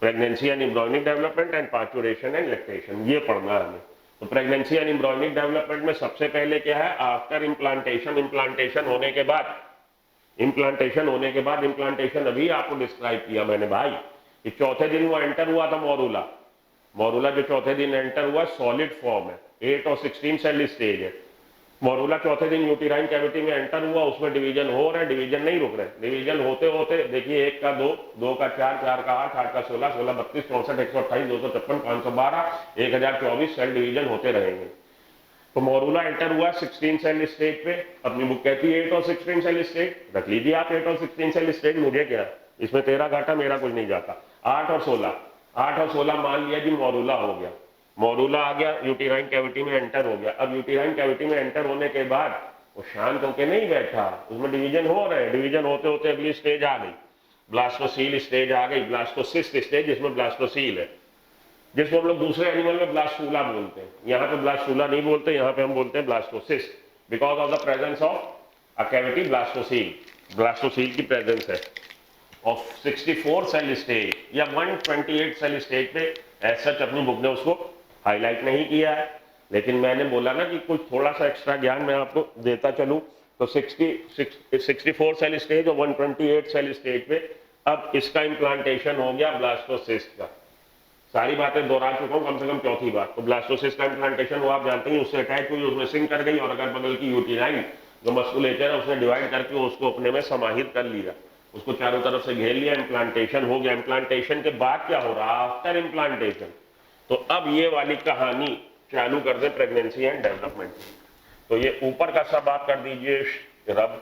Pregnancy and embryonic development and parturition and lactation, ये पढ़ना है हमें। तो प्रेगनेंसी एंड एम्ब्रियोनिक डेवलपमेंट में सबसे पहले क्या है, आफ्टर इम्प्लांटेशन होने के बाद, इम्प्लांटेशन होने के बाद, इम्प्लांटेशन अभी आपको डिस्क्राइब किया मैंने भाई कि चौथे दिन वो एंटर हुआ था मोरूला। मोरूला जो चौथे दिन एंटर हुआ सॉलिड फॉर्म है, 8 और 16 सेल स्टेज है। मोरूला चौथे दिन यूटिराइन कैविटी में एंटर हुआ, उसमें डिवीजन हो रहा है, डिवीजन नहीं रुक रहे, डिवीजन होते होते देखिए 1 का 2, 2 का 4, 4 का 8, 8 का 16, 16 32, 64, 128, 256, 512, 1024 सेल डिवीजन होते रहेंगे। तो मोरूला एंटर हुआ 16 सेल स्टेज पे। अपनी बुक कहती है 8 और 16 सेल स्टेज, रख लीजिए आप 8 और 16 सेल स्टेज, मुझे क्या, इसमें तेरा घाटा मेरा कुछ नहीं जाता। 8 और 16, 8 और 16 मान लिया जी मोरूला हो गया, मोरूला आ गया, यूटिराइन कैविटी में एंटर हो गया। अब यूटिराइन कैविटी में एंटर होने के बाद वो शांत होकर नहीं बैठा, उसमें डिवीजन हो रहे हैं, डिवीजन होते होते अगली स्टेज आ गई, ब्लास्टोसील स्टेज आ गई, ब्लास्टोसिस्ट स्टेज जिसमें ब्लास्टोसील है, जिसको हम लोग दूसरे एनिमल में ब्लास्टूला बोलते हैं। यहाँ पे ब्लास्टूला नहीं बोलते, यहाँ पे हम बोलते हैं blastocyst, because of the presence of a cavity blastocoel, blastocoel की प्रेजेंस है। ऑफ 64 सेल स्टेज या 128 सेल स्टेज पे ऐसा अपनी बुक ने उसको हाईलाइट नहीं किया है, लेकिन मैंने बोला ना कि कुछ थोड़ा सा एक्स्ट्रा ज्ञान मैं आपको देता चलूं। तो 64 सेल स्टेज और 128 सेल स्टेज पे अब इसका इम्प्लांटेशन हो गया ब्लास्टोसिस्ट का। सारी बातें दोहरा चुका हूं कम से कम चौथी बार। तो ब्लास्टोसिस्ट का इम्प्लांटेशन हुआ, आप जानते हैं, उससे अटैच हुई, उसमें सिंक कर गई और अगर बगल की यूटिराइन जो मस्कुलेचर है उसने डिवाइड करके उसको अपने में समाहित कर लिया, उसको चारों तरफ से घेर लिया, इम्प्लांटेशन हो गया। इम्प्लांटेशन के बाद क्या हो रहा, आफ्टर इम्प्लांटेशन, तो अब ये वाली कहानी चालू कर दे प्रेगनेंसी एंड डेवलपमेंट। तो ये ऊपर का सब आप कर दीजिए रब।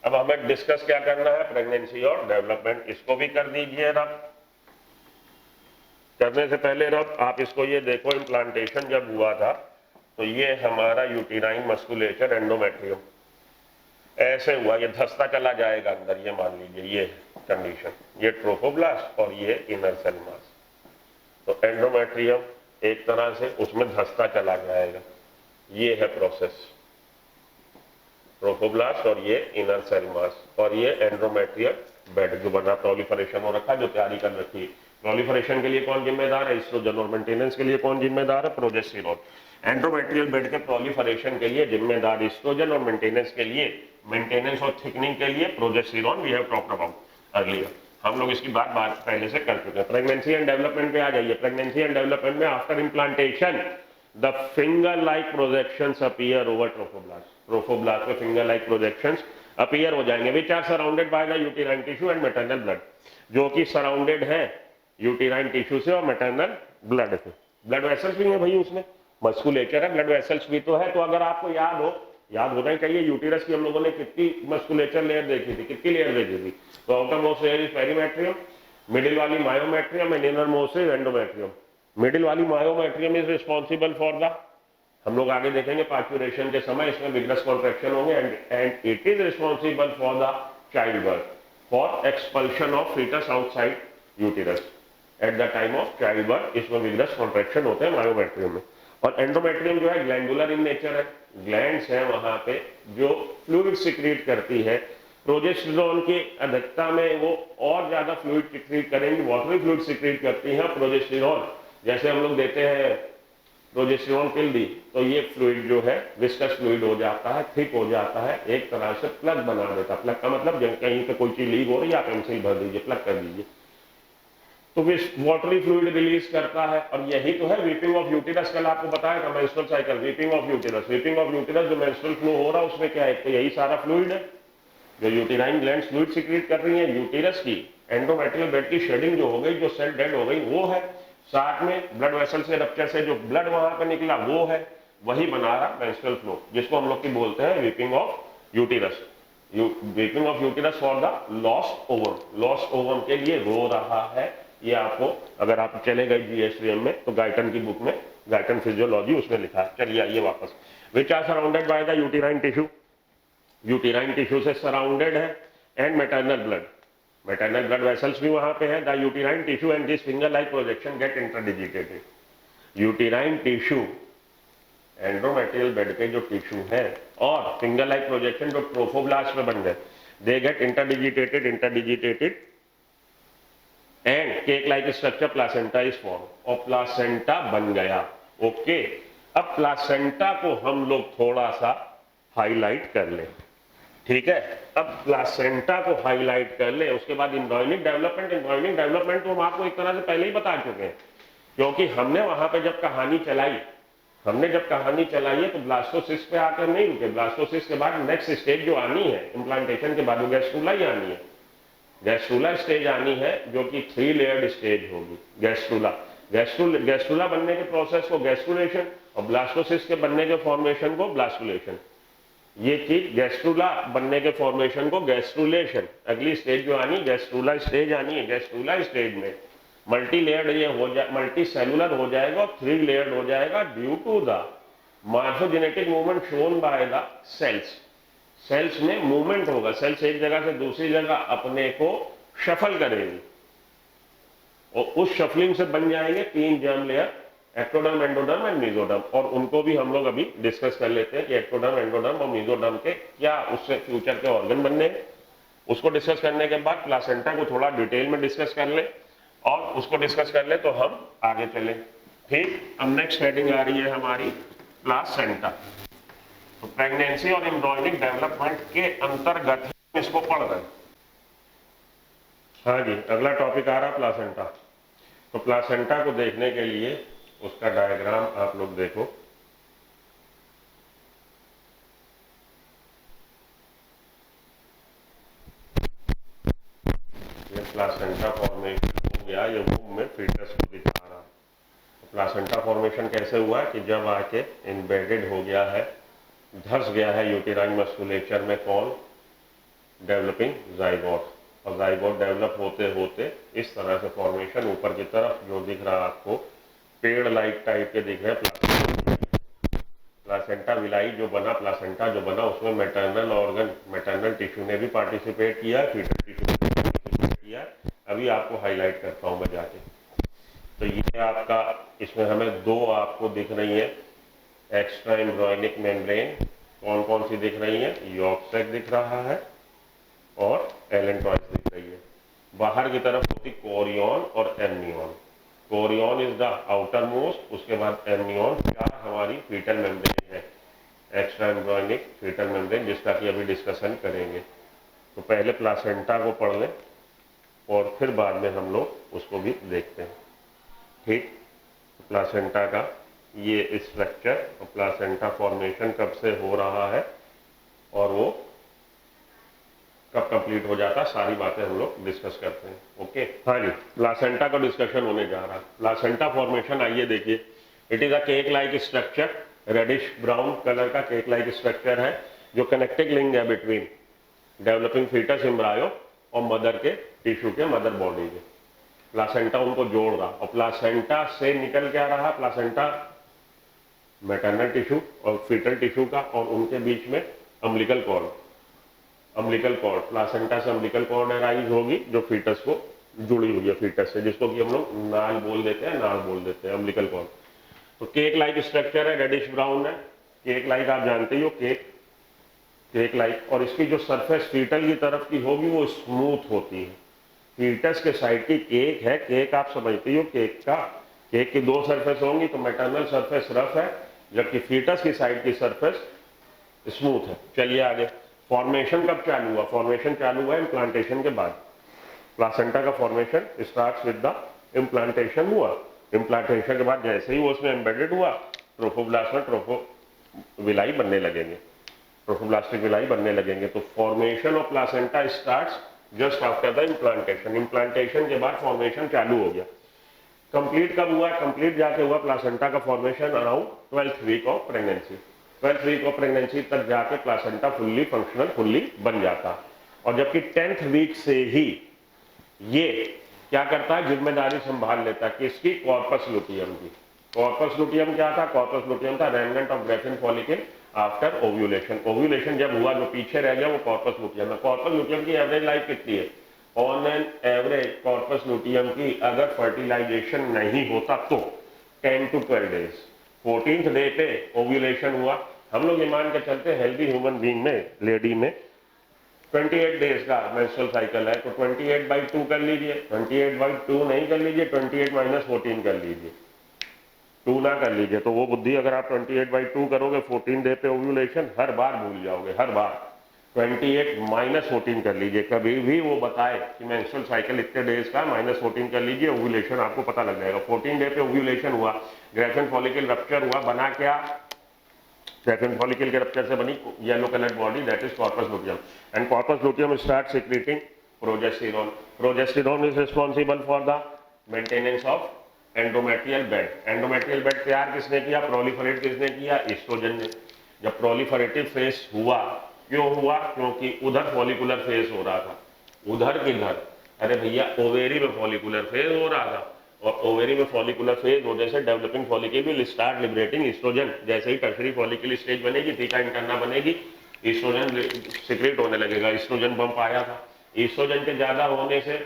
अब हमें डिस्कस क्या करना है, प्रेगनेंसी और डेवलपमेंट, इसको भी कर दीजिए रब। करने से पहले रब आप इसको ये देखो, इम्प्लांटेशन जब हुआ था तो ये हमारा यूटिराइन मस्कुलेचर एंडोमेट्रियम ऐसे हुआ, ये धंसता चला जाएगा अंदर, ये मान लीजिए ये कंडीशन, ये ट्रोफोब्लास्ट और ये इनर सेल मास। तो एंडोमेट्रियम एक तरह से उसमें धंसता चला जाएगा, ये है प्रोसेस, ट्रोफोब्लास्ट और ये इनर सेल मास और ये एंडोमेट्रियल बेड जो बना, प्रोलिफरेशन हो रखा, जो तैयारी कर रखी है। प्रोलिफरेशन के लिए कौन जिम्मेदार है, एस्ट्रोजन, और मेंटेनेंस के लिए कौन जिम्मेदार है, प्रोजेस्टेरोन। एंडोमेट्रियल बेड के प्रोलिफरेशन के लिए जिम्मेदार एस्ट्रोजन और मेंटेनेंस के लिए, मेंटेनेंस और थिकनिंग के लिए progesterone. We have talked about earlier, हम लोग इसकी बात पहले से कर चुके हैं। प्रेगनेंसी एंड डेवलपमेंट पे आ जाइए। प्रेगनेंसी एंड डेवलपमेंट में after implantation the finger like projections appear over trophoblast, trophoblast में फिंगर लाइक प्रोजेक्शंस अपीयर हो जाएंगे, which are surrounded by the uterine tissue and maternal blood, जो कि सराउंडेड है यूटिराइन टिश्यू से और मैटरनल ब्लड से। ब्लड वेसल्स भी है भाई, उसमें मस्कुलेचर है, ब्लड वेसल्स भी तो है। तो अगर आपको याद होना ही चाहिए, यूटिरस की हम लोगों ने कितनी मस्कुलेचर लेयर देखी थी, कितनी लेयर देखी थी। तो outermost layer is perimetrium, middle वाली myometrium and innermost is endometrium. Middle वाली myometrium is responsible for the, हम लोग आगे देखेंगे पार्चुरेशन के समय इसमें विग्रस कॉन्ट्रैक्शन होंगे, and it is responsible for the childbirth, for expulsion of foetus outside uterus at the time of childbirth. इसमें विग्रस कॉन्ट्रैक्शन होते हैं मायोमेट्रियम में। और एंडोमेट्रियम जो है ग्लैंडुलर इन नेचर है, ग्लैंड्स है वहां पे जो फ्लूइड सिक्रीट करती है। प्रोजेस्टेरोन की अधिकता में वो और ज्यादा फ्लूइड सिक्रीट करेंगी, वाटरी फ्लूइड सिक्रीट करती है। प्रोजेस्टेरोन जैसे हम लोग देते हैं प्रोजेस्टेरोन पिल दी, तो ये फ्लूइड जो है विस्कस फ्लूइड हो जाता है, थिक हो जाता है, एक तरह से प्लग बना देता है। प्लग का मतलब कहीं पे कोई चीज लीक हो रही है, आप पेंसिल भर दीजिए, प्लग कर दीजिए, तो वाटरी फ्लूइड रिलीज करता है। और यही तो है वीपिंग ऑफ यूटिरस। कल आपको बताया था menstrual cycle, weeping of uterus. Weeping of uterus जो मेंस्ट्रुअल फ्लो हो रहा है उसमें क्या है, तो यही सारा फ्लूइड है जो यूटिराइन ग्लैंड्स फ्लूइड सिक्रीट कर रही है। यूटिरस की एंडोमेट्रियल बेड की शेडिंग जो हो गई, जो सेल डेड हो गई वो है, साथ में ब्लड वेसल से रप्चर से जो ब्लड वहां पर निकला वो है, वही बना रहा मेंस्ट्रुअल फ्लो, जिसको हम लोग की बोलते हैं weeping of uterus. Weeping of uterus for the lost ovum, lost ovum के लिए रो रहा है। ये आपको अगर आप चले गए जीएसवीएम में तो गाइटन की बुक में, गाइटन फिजियोलॉजी, उसमें लिखा है। चलिए आइए वापस। Which are surrounded by the uterine tissue, uterine tissue से सराउंडेड है, and maternal blood, maternal blood vessels भी वहां पे है। The uterine tissue and this finger like projection get interdigitated. Uterine tissue endometrial bed के जो टिश्यू है और फिंगर लाइक प्रोजेक्शन जो ट्रोफोब्लास्ट में बन गए, they get interdigitated and cake like structure placenta is form, और प्लासेंटा बन गया। ओके, अब प्लासेंटा को हम लोग थोड़ा सा हाईलाइट कर लें। ठीक है। अब प्लासेंटा को हाईलाइट कर ले, उसके बाद एम्ब्रियोनिक डेवलपमेंट। एम्ब्रियोनिक डेवलपमेंट तो हम आपको एक तरह से पहले ही बता चुके हैं, क्योंकि हमने वहां पे जब कहानी चलाई है तो ब्लास्टोसिस्ट पे आकर नहीं रुके। ब्लास्टोसिस्ट के बाद नेक्स्ट स्टेज जो आनी है इम्प्लांटेशन के बाद, वो गैस्ट्रूला ही आनी है। गैस्ट्रूला स्टेज आनी है, जो कि 3 लेयर्ड स्टेज होगी। गैस्ट्रूला बनने के प्रोसेस को गैस्ट्रुलेशन, और ब्लास्टोसिस्ट के बनने के फॉर्मेशन को ब्लास्टुलेशन। ये चीज गैस्ट्रूला बनने के फॉर्मेशन को गैस्ट्रुलेशन। अगली स्टेज जो आनी गैस्ट्रूला स्टेज आनी है। गैस्ट्रूला स्टेज में मल्टी लेयर्ड ये हो जाए, मल्टी सेलुलर हो जाएगा और 3 लेयर्ड हो जाएगा due to the morphogenetic movement shown by the cells. Cells में मूवमेंट होगा, सेल्स एक जगह से दूसरी जगह अपने को शफल करेंगी और उस शफलिंग से बन जाएंगे 3 germ layer, ectoderm, endoderm and mesoderm. और उनको भी हम लोग अभी डिस्कस कर लेते हैं कि एक्टोडर्म, एंडोडर्म और मेसोडर्म के क्या उससे फ्यूचर के ऑर्गन बनने हैं। उसको डिस्कस करने के बाद प्लासेंटा को थोड़ा डिटेल में डिस्कस कर ले, और उसको डिस्कस कर ले तो हम आगे चले। ठीक, अब नेक्स्ट हेडिंग आ रही है हमारी प्लासेंटा। तो प्रेगनेंसी और एम्ब्रियोनिक डेवलपमेंट के अंतर्गत इसको पढ़ रहे हैं। हाँ जी, अगला टॉपिक आ रहा प्लासेंटा। तो प्लासेंटा को देखने के लिए उसका डायग्राम आप लोग देखो। ये प्लासेंटा फॉर्मेशन हो गया, ये वूम में फीटस को दिखा रहा। तो प्लासेंटा फॉर्मेशन कैसे हुआ कि जब आके इम्बेडेड हो गया है, धस गया है यूटेराइन मस्कुलेचर में, कौन? Developing zygote. और जाइगोट डेवलप होते होते इस तरह से फॉर्मेशन ऊपर की तरफ जो दिख रहा है आपको, पेड़ लाइक टाइप के दिख रहे हैं। प्लासेंटा विलाई जो बना, प्लासेंटा जो बना, उसमें मैटरनल ऑर्गन, मैटरनल टिश्यू ने भी पार्टिसिपेट किया, फीटल टिश्यू ने भी पार्टिसिपेट किया। अभी आपको हाईलाइट करता हूं मैं जाके। तो ये आपका, इसमें हमें 2 आपको दिख रही है एक्स्ट्रा एम्ब्रियोनिक मेम्ब्रेन। कौन कौन सी दिख रही है? यॉर्क सैक दिख रहा है और एलेंट्रॉइड्स दिख रही है। बाहर की तरफ होती कोरियन और amnion. Korean is the outer most, उसके बाद एमनियन। 4 हमारी फीटल मेम्ब्रेन है, एक्स्ट्रा एम्ब्रियोनिक फीटल मेम्ब्रेन, जिसका कि अभी डिस्कशन करेंगे। तो पहले प्लासेंटा को पढ़ लें और फिर बाद में हम लोग उसको भी देखते हैं। ठीक, तो प्लासेंटा का ये स्ट्रक्चर और प्लासेंटा फॉर्मेशन कब से हो रहा है और वो कब कंप्लीट हो जाता है, सारी बातें हम लोग डिस्कस करते हैं। ओके, हाँ जी, प्लासेंटा का डिस्कशन होने जा रहा है। प्लासेंटा फॉर्मेशन आइए देखिए। It is a cake like structure, reddish brown colour का केक लाइक स्ट्रक्चर है, जो कनेक्टिंग लिंक है बिटवीन डेवलपिंग फीटस एम्ब्रायो और मदर के टिश्यू के, मदर बॉडी के। प्लासेंटा उनको जोड़ रहा, और प्लासेंटा से निकल क्या रहा? प्लासेंटा मैटरनल टिश्यू और फीटल टिश्यू का, और उनके बीच में umbilical cord. Umbilical cord, placenta से अम्बिलिकल कॉर्ड अराइज होगी जो फीटस को जुड़ी हुई है, फीटस से, जिसको कि हम लोग नाल बोल देते हैं, नाल बोल देते हैं, अम्बिलिकल कॉर्ड। तो केक लाइक स्ट्रक्चर है, रेडिश ब्राउन है। केक लाइक आप जानते ही हो, केक लाइक। और इसकी जो सरफेस फीटल की तरफ की होगी वो स्मूथ होती है। फीटस के साइड की केक है, केक आप समझते हो, केक की 2 सरफेस होंगी। तो मैटरनल सरफेस रफ है, जबकि फीटस की साइड की सरफेस स्मूथ है। चलिए आगे। फॉर्मेशन कब चालू हुआ? फॉर्मेशन चालू हुआ इम्प्लांटेशन के बाद। प्लासेंटा का formation starts with the implantation हुआ। इम्प्लांटेशन के बाद जैसे ही वो उसमें एम्बेडेड हुआ, ट्रोफोब्लास्ट में ट्रोफोविलाई बनने लगेंगे, ट्रोफोब्लास्टिक विलाई बनने लगेंगे। तो formation of placenta starts just after the implantation. Implantation के बाद फॉर्मेशन चालू हो गया। कंप्लीट कब हुआ? कंप्लीट जाके हुआ प्लासेंटा का formation around 12th week of pregnancy. 12th week of pregnancy तक जाके प्लासेंटा फुल्ली फंक्शनल, फुल्ली बन जाता। और जबकि 10th वीक से ही ये क्या करता है? जिम्मेदारी संभाल लेता है किसकी? कॉर्पस लुटियम की। कॉर्पस लुटियम क्या था? कॉर्पस लुटियम था remnant of Graafian follicle after ovulation. Ovulation जब हुआ, जो पीछे रह गया वो कॉर्पस लुटियम है। कॉर्पस लुटियम की एवरेज लाइफ कितनी है? On an average corpus luteum की अगर फर्टिलाइजेशन नहीं होता तो 10 to 12 डेज। 14th डे पे ओव्यूलेशन हुआ। हम लोग ये मान के चलते हैं हेल्दी ह्यूमन बीइंग में, लेडी में 28 डेज का मेंस्ट्रुअल साइकिल है, तो 28/2 कर लीजिए। 28/2 नहीं कर लीजिए, 28 - 14 कर लीजिए, 2 ना कर लीजिए। तो वो बुद्धि अगर आप 28/2 करोगे, 14 डे पे ओव्यूलेशन, हर बार भूल जाओगे, हर बार। 28 माइनस 14 कर लीजिए। कभी भी वो बताए कि मेंस्ट्रुअल साइकिल इतने डेज का, माइनस 14 कर लीजिए, ओव्यूलेशन आपको पता लग जाएगा। 14 डे पे ओव्यूलेशन हुआ, ग्रेविसन फॉलिकल रप्चर हुआ, बना क्या? ग्रेविसन फॉलिकल के रप्चर से बनी yellow coloured body, that is corpus luteum, and corpus luteum start secreting progesterone. Progesterone is responsible for the maintenance of endometrial bed. Endometrial bed तैयार किसने किया? प्रोलिफरेट किसने किया? एस्ट्रोजन ने। जब प्रोलिफरेटिव फेस हुआ, क्यों हुआ? क्योंकि उधर फॉलिकुलर फेज हो रहा था, उधर किधर? अरे भैया ओवेरी में फॉलिकुलर फेज हो रहा था, और ओवेरी में फॉलिकुलर फेज होने से developing follicle will start liberating oestrogen. जैसे ही टर्शरी फॉलिकल स्टेज बनेगी, थीका इंटरना बनेगी, एस्ट्रोजन सिक्रेट होने लगेगा। एस्ट्रोजन बम्प आया था, एस्ट्रोजन के ज्यादा होने से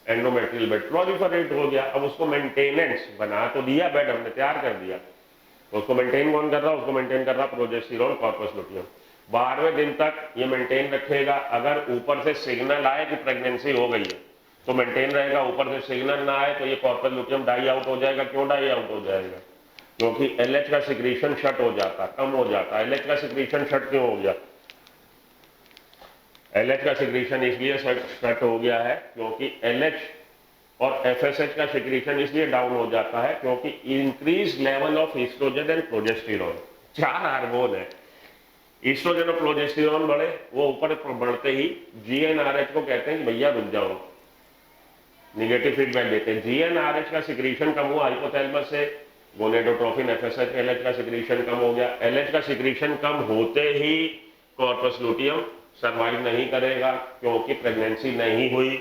एंडोमेट्रियल बेड प्रोलिफरेट हो गया। अब उसको मेंटेनेंस बना तो दिया, बेड हमने तैयार कर दिया, उसको मेंटेन कौन कर रहा? उसको मेंटेन कर रहा प्रोजेस्टेरॉन, कॉर्पस लुटियम। 12वें दिन तक ये मेंटेन रखेगा। अगर ऊपर से सिग्नल आए कि प्रेगनेंसी हो गई है तो मेंटेन रहेगा, ऊपर से सिग्नल ना आए तो ये कॉर्पस लुटियम डाई आउट हो जाएगा। क्यों डाई आउट हो जाएगा? क्योंकि एलएच का सिक्रीशन शट हो जाता, कम हो जाता। एलएच का सिक्रीशन शट क्यों हो गया? एलएच का सिक्रीशन इसलिए शट हो गया है क्योंकि एलएच और एफएसएच का सिक्रीशन इसलिए डाउन हो जाता है क्योंकि increase level of oestrogen and progesterone, 4 hormone है, एस्ट्रोजन और प्रोजेस्टेरॉन बढ़े, वो ऊपर बढ़ते ही जीएनआरएच को कहते हैं कि भैया रुक जाओ, निगेटिव फीडबैक देते हैं। जीएनआरएच का सिक्रीशन कम हुआ हाइपोथैलेमस से, गोनेडोट्रोफिन एफएसएच एलएच का सिक्रीशन कम हो गया। एलएच का सिक्रीशन कम होते ही कॉर्पस लुटियम सर्वाइव नहीं करेगा क्योंकि प्रेगनेंसी नहीं हुई,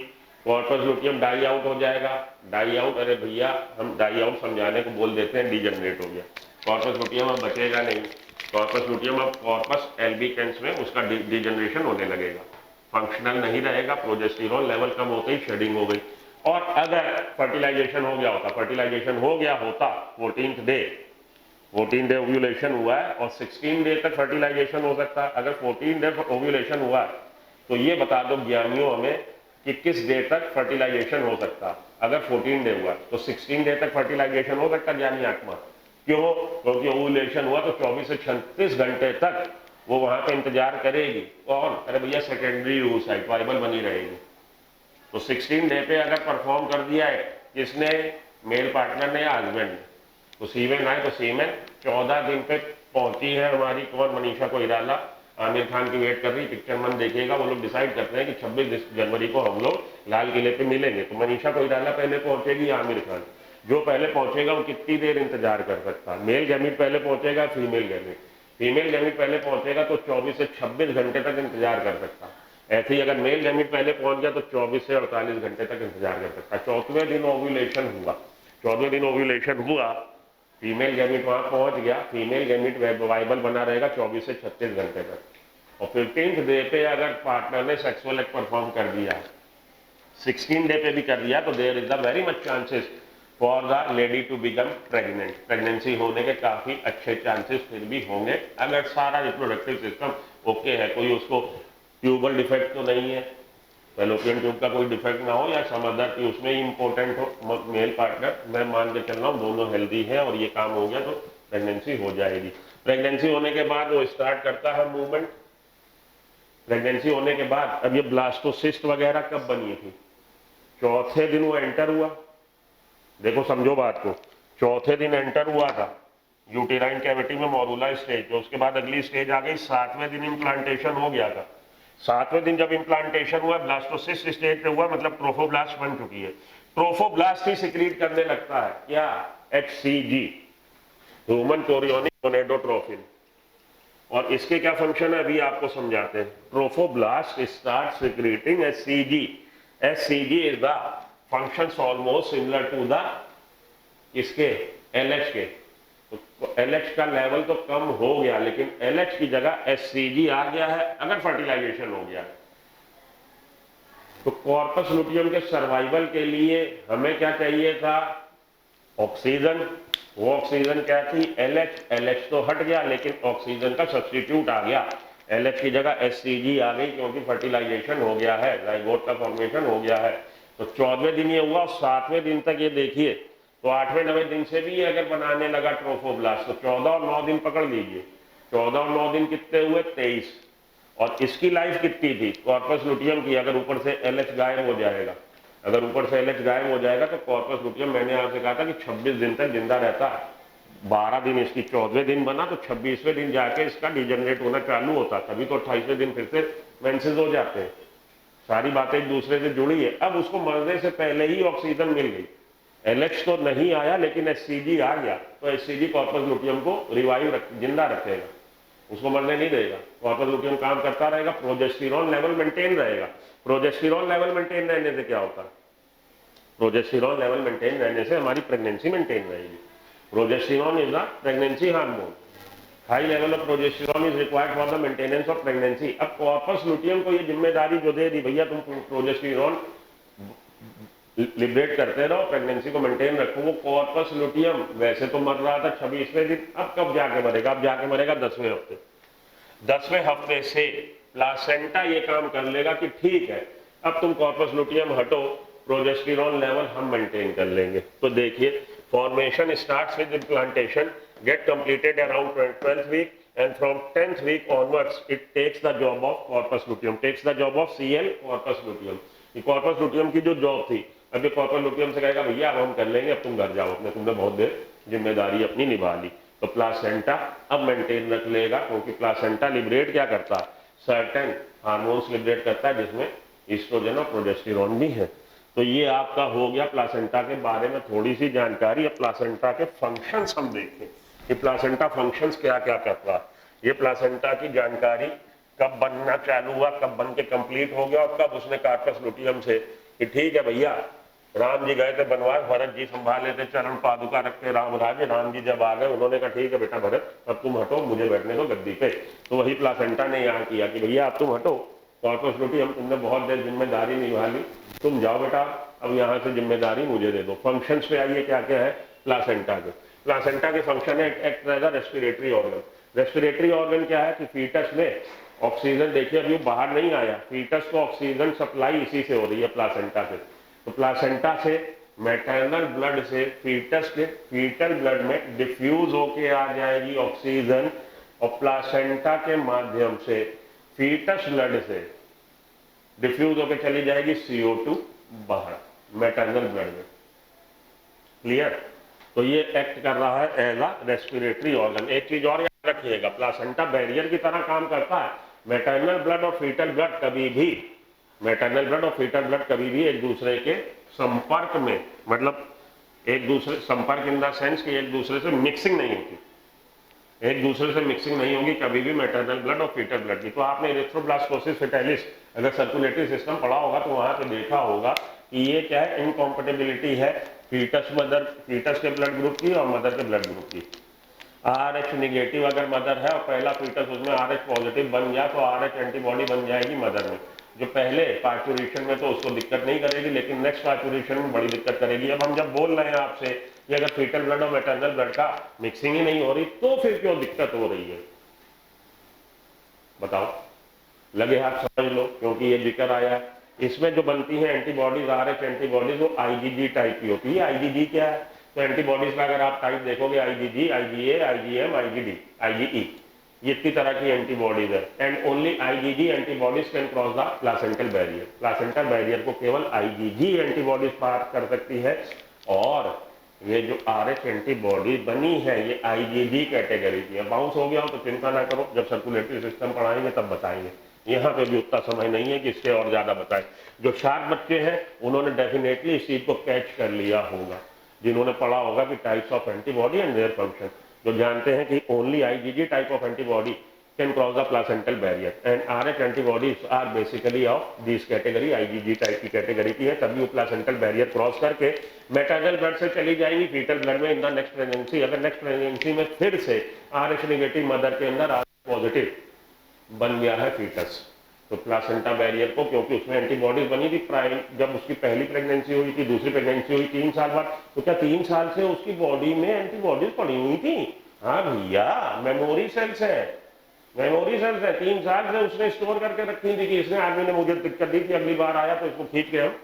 कॉर्पस लुटियम डाई आउट हो जाएगा। डाई आउट, अरे भैया हम डाई आउट समझाने को बोल देते हैं, डीजनरेट हो गया। कॉर्पस लुटियम अब बचेगा नहीं, कॉर्पस लुटियम अब कॉर्पस एल्बिकेंस में उसका डीजनरेशन होने लगेगा, फंक्शनल नहीं रहेगा। प्रोजेस्टेरॉन लेवल कम होते ही शेडिंग हो गई। और अगर फर्टिलाइजेशन हो गया होता, फर्टिलाइजेशन हो गया होता 14th डे ओव्यूलेशन हुआ है और 16 डे तक फर्टिलाइजेशन हो सकता है। अगर 14 डे ओव्यूलेशन हुआ तो ये बता दो ज्ञानियों हमें कि किस डे तक फर्टिलाइजेशन हो सकता। अगर 14 डे हुआ तो 16 डे तक फर्टिलाइजेशन हो सकता ज्ञानी आत्मा। क्यों? क्योंकि ओव्यूलेशन हुआ तो 24 से 36 घंटे तक वो वहां पे इंतजार करेगी। कौन? अरे भैया सेकेंडरी oocyte वाइबल बनी रहेगी। तो 16 डे पे अगर परफॉर्म कर दिया है किसने? मेल पार्टनर ने या हस्बैंड ने, तो सीमेन आए तो सीमेन 14 दिन पे पहुंची है हमारी कौन? मनीषा कोइराला। आमिर खान की वेट कर रही, पिक्चर मन देखेगा। वो लोग डिसाइड करते हैं कि 26 जनवरी को हम लोग लाल किले पे मिलेंगे, तो मनीषा कोइराला पहले पहुंचेगी या आमिर खान? जो पहले पहुंचेगा वो कितनी देर इंतजार कर सकता? मेल गैमिट पहले पहुंचेगा, फीमेल गैमिट? फीमेल गैमिट पहले पहुंचेगा तो 24 से 26 घंटे तक इंतजार कर सकता। ऐसे ही अगर मेल गैमिट पहले पहुंच गया तो 24 से 48 घंटे तक इंतजार कर सकता। 14वें दिन ओव्यूलेशन हुआ, 14वें दिन ओव्यूलेशन हुआ, फीमेल गैमिट वहां पहुंच गया, फीमेल गैमिट वाइबल बना रहेगा 24 से 36 घंटे तक। और 15th डे पे अगर पार्टनर ने सेक्सुअल एक्ट परफॉर्म कर दिया, 16 डे पे भी कर दिया, तो there is the very much chances for the lady to become pregnant. Pregnancy होने के काफी अच्छे चांसेस फिर भी होंगे अगर सारा रिप्रोडक्टिव सिस्टम ओके है, कोई उसको ट्यूबल डिफेक्ट तो नहीं है, फैलोपियन ट्यूब का कोई डिफेक्ट ना हो, या सम अदर की उसमें इंपॉर्टेंट हो मेल पार्टनर। मैं मान के चल रहा हूँ दोनों हेल्दी है और ये काम हो गया तो प्रेगनेंसी हो जाएगी। प्रेगनेंसी होने के बाद वो स्टार्ट करता है मूवमेंट। प्रेगनेंसी होने के बाद अब ये ब्लास्टोसिस्ट वगैरह कब बनी थी? चौथे दिन वो एंटर हुआ। देखो समझो बात को, चौथे दिन एंटर हुआ था यूटेराइन कैविटी में मॉरूला स्टेज, तो उसके बाद अगली स्टेज आ गई, 7वें दिन इम्प्लांटेशन हो गया था। 7वें दिन जब इम्प्लांटेशन हुआ, ब्लास्टोसिस्ट स्टेज पे हुआ, मतलब ट्रोफोब्लास्ट बन चुकी है। ट्रोफोब्लास्ट ही सिक्रीट करने लगता है क्या? HCG, human chorionic gonadotrophin. और इसके क्या फंक्शन है अभी आपको समझाते हैं। Trophoblast start secreting HCG। HCG is the functions almost similar to the इसके LH के। तो LH का लेवल तो कम हो गया, लेकिन LH की जगह HCG आ गया है अगर फर्टिलाइजेशन हो गया। तो कॉर्पस लुटियम के सर्वाइवल के लिए हमें क्या चाहिए था? ऑक्सीजन। वो ऑक्सीजन क्या थी? LH तो हट गया, लेकिन ऑक्सीजन का सब्स्टिट्यूट आ गया। LH की जगह HCG आ गई क्योंकि फर्टिलाइजेशन हो गया है, जाइगोट का फॉर्मेशन हो गया है। तो 14वें दिन ये हुआ और 7वें दिन तक ये देखिए, तो 8वें 9वें दिन से भी अगर बनाने लगा ट्रोफोब्लास्ट, तो 14 और 9 दिन पकड़ लीजिए। 14 और 9 दिन कितने हुए? 23। और इसकी लाइफ कितनी थी कॉर्पस लुटियम की, अगर ऊपर से LH गायब हो जाएगा, अगर ऊपर से LH गायब हो जाएगा तो कॉर्पस लुटियम, मैंने आपसे कहा था कि 26 दिन तक जिंदा रहता है। 12 दिन इसकी 14वें दिन बना तो 26वें दिन जाके इसका डिजेनरेट होना चालू होता, तभी तो 28वें दिन फिर से मेंसेस हो जाते हैं। सारी बातें एक दूसरे से जुड़ी है। अब उसको मरने से पहले ही ऑक्सीजन मिल गई, LH तो नहीं आया लेकिन HCG आ गया, तो HCG कॉर्पस लुटियम को रिवाइव जिंदा रखेगा, उसको मरने नहीं देगा। कॉर्पस लुटियम काम करता रहेगा, प्रोजेस्टेरॉन लेवल मेंटेन रहेगा। प्रोजेस्टेरॉन लेवल मेंटेन रहने से क्या होता है, प्रोजेस्टेरॉन लेवल मेंटेन रहने से हमारी प्रेगनेंसी मेंटेन रहेगी। Progesterone is the pregnancy hormone, high level of progesterone is required for the maintenance of pregnancy. अब कॉर्पस लुटियम को ये जिम्मेदारी जो दे दी, भैया तुम प्रोजेस्टेरॉन लिबरेट करते रहो, प्रेगनेंसी को मेंटेन रखो, वो कॉर्पस लुटियम वैसे तो मर रहा था 26वें दिन, अब कब जाके मरेगा, अब जाके मरेगा 10वें हफ्ते। 10वें हफ्ते से प्लासेंटा ये काम कर लेगा कि ठीक है अब तुम कॉर्पस लुटियम हटो, प्रोजेस्टेरॉन लेवल हम मेंटेन कर लेंगे। तो देखिए, formation starts with implantation, get completed around 12th week and from 10th week onwards it takes the job of corpus luteum, takes the job of Cl corpus luteum। ये corpus luteum की जो job थी, अब ये corpus luteum से कहेगा भैया अब हम कर लेंगे, अब तुम घर जाओ, अपने तुमने बहुत देर जिम्मेदारी अपनी निभा ली। तो प्लासेंटा अब मेंटेन रख लेगा, क्योंकि प्लासेंटा लिबरेट क्या करता है, सर्टेन हार्मोन्स लिबरेट करता है जिसमें ईस्ट्रोजन और प्रोजेस्टेरॉन भी है। तो ये आपका हो गया प्लासेंटा के बारे में थोड़ी सी जानकारी। अब प्लासेंटा के फंक्शंस हम देखें कि प्लासेंटा फंक्शंस क्या क्या करता है। ये प्लासेंटा की जानकारी कब बनना चालू हुआ, कब बन के कंप्लीट हो गया, और कब उसने कॉर्पस लुटियम से कि ठीक है भैया, राम जी गए थे बनवास, भरत जी संभाले थे चरण पादुका रख के राम राज्य, राम जी जब आ गए उन्होंने कहा ठीक है बेटा भरत अब तुम हटो, मुझे बैठने दो गद्दी पे। तो वही प्लासेंटा ने यहाँ किया कि भैया अब तुम हटो, कॉर्पस लुटियम तुमने बहुत देर जिम्मेदारी निभा ली, तुम जाओ बेटा, अब यहाँ से जिम्मेदारी मुझे दे दो। फंक्शंस पे आइए क्या क्या है प्लासेंटा के। प्लासेंटा के फंक्शन है act as a respiratory organ. Respiratory organ क्या है कि फीटस में ऑक्सीजन, देखिए अभी बाहर नहीं आया, फीटस को ऑक्सीजन सप्लाई इसी से हो रही है प्लासेंटा से। तो प्लासेंटा से मैटरनल ब्लड से फीटस के फीटल ब्लड में डिफ्यूज होके आ जाएगी ऑक्सीजन, और प्लासेंटा के माध्यम से फीटस ब्लड से डिफ्यूज होके चली जाएगी CO2 बाहर मैटरनल ब्लड में। क्लियर? तो ये एक्ट कर रहा है एज अ रेस्पिरेटरी ऑर्गन। एक चीज और याद रखिएगा, प्लासेंटा बैरियर की तरह काम करता है। मैटरनल ब्लड और फीटल ब्लड कभी भी, मैटरनल ब्लड और फीटल ब्लड कभी भी एक दूसरे के संपर्क में, मतलब एक दूसरे संपर्क इन द सेंस कि एक दूसरे से मिक्सिंग नहीं होती, एक दूसरे से मिक्सिंग नहीं होगी कभी भी मैटरनल ब्लड और फीटल ब्लड की। तो आपने इरिथ्रोब्लास्टोसिस फेटालिस अगर सर्कुलेटरी सिस्टम पढ़ा होगा तो वहां पे देखा होगा कि ये क्या है, इनकॉम्पेटिबिलिटी है फीटस के ब्लड ग्रुप की और मदर के ब्लड ग्रुप की। RH निगेटिव अगर मदर है और पहला फीटस उसमें RH पॉजिटिव बन गया तो RH एंटीबॉडी बन जाएगी मदर में, जो पहले पार्चुरेशन में तो उसको दिक्कत नहीं करेगी, लेकिन नेक्स्ट पार्चुरेशन में बड़ी दिक्कत करेगी। अब हम जब बोल रहे हैं आपसे कि अगर फीटल ब्लड और मैटरनल ब्लड का मिक्सिंग ही नहीं हो रही तो फिर क्यों दिक्कत हो रही है, बताओ? लगे हाथ समझ लो, क्योंकि ये जिक्र आया। इसमें जो बनती है एंटीबॉडीज, RH एंटीबॉडीज, वो IgG टाइप की होती है। IgG क्या है? तो एंटीबॉडीज का अगर आप टाइप देखोगे IgG, IgA, IgM, IgD, IgE, ये इतनी तरह की एंटीबॉडीज है। And only IgG antibodies can cross the placental barrier. Placental barrier को केवल IgG एंटीबॉडीज पार कर सकती है, और ये जो RH एंटीबॉडी बनी है ये IgG कैटेगरी की है। बाउंस हो गया हो तो चिंता ना करो, जब सर्कुलेटरी सिस्टम पढ़ाएंगे तब बताएंगे, यहाँ पे भी उतना समय नहीं है कि इससे और ज्यादा बताएं। जो शार्प बच्चे हैं उन्होंने डेफिनेटली इस चीज को कैच कर लिया होगा, जिन्होंने पढ़ा होगा कि types of antibody and their function, जो जानते हैं कि only IgG type of antibody can cross the placental barrier and RH antibodies are basically of this category, IgG type की कैटेगरी की है, तभी वो प्लासेंटल बैरियर क्रॉस करके मैटरनल ब्लड से चली जाएंगी फीटल ब्लड में इन द नेक्स्ट प्रेगनेंसी। अगर नेक्स्ट प्रेगनेंसी में फिर से RH नेगेटिव मदर के अंदर RH पॉजिटिव बन गया है फीटस, तो प्लासेंटा बैरियर को, क्योंकि उसमें एंटीबॉडीज बनी थी प्राइम, जब उसकी पहली प्रेगनेंसी हुई थी, दूसरी प्रेगनेंसी हुई 3 साल बाद, तो क्या 3 साल से उसकी बॉडी में एंटीबॉडीज पड़ी हुई थी? हाँ भैया, मेमोरी सेल्स है, मेमोरी सेल्स है। 3 साल से उसने स्टोर करके रखी थी कि इसने आदमी ने मुझे दिक्कत दी थी, अगली बार आया तो इसको खींच के हम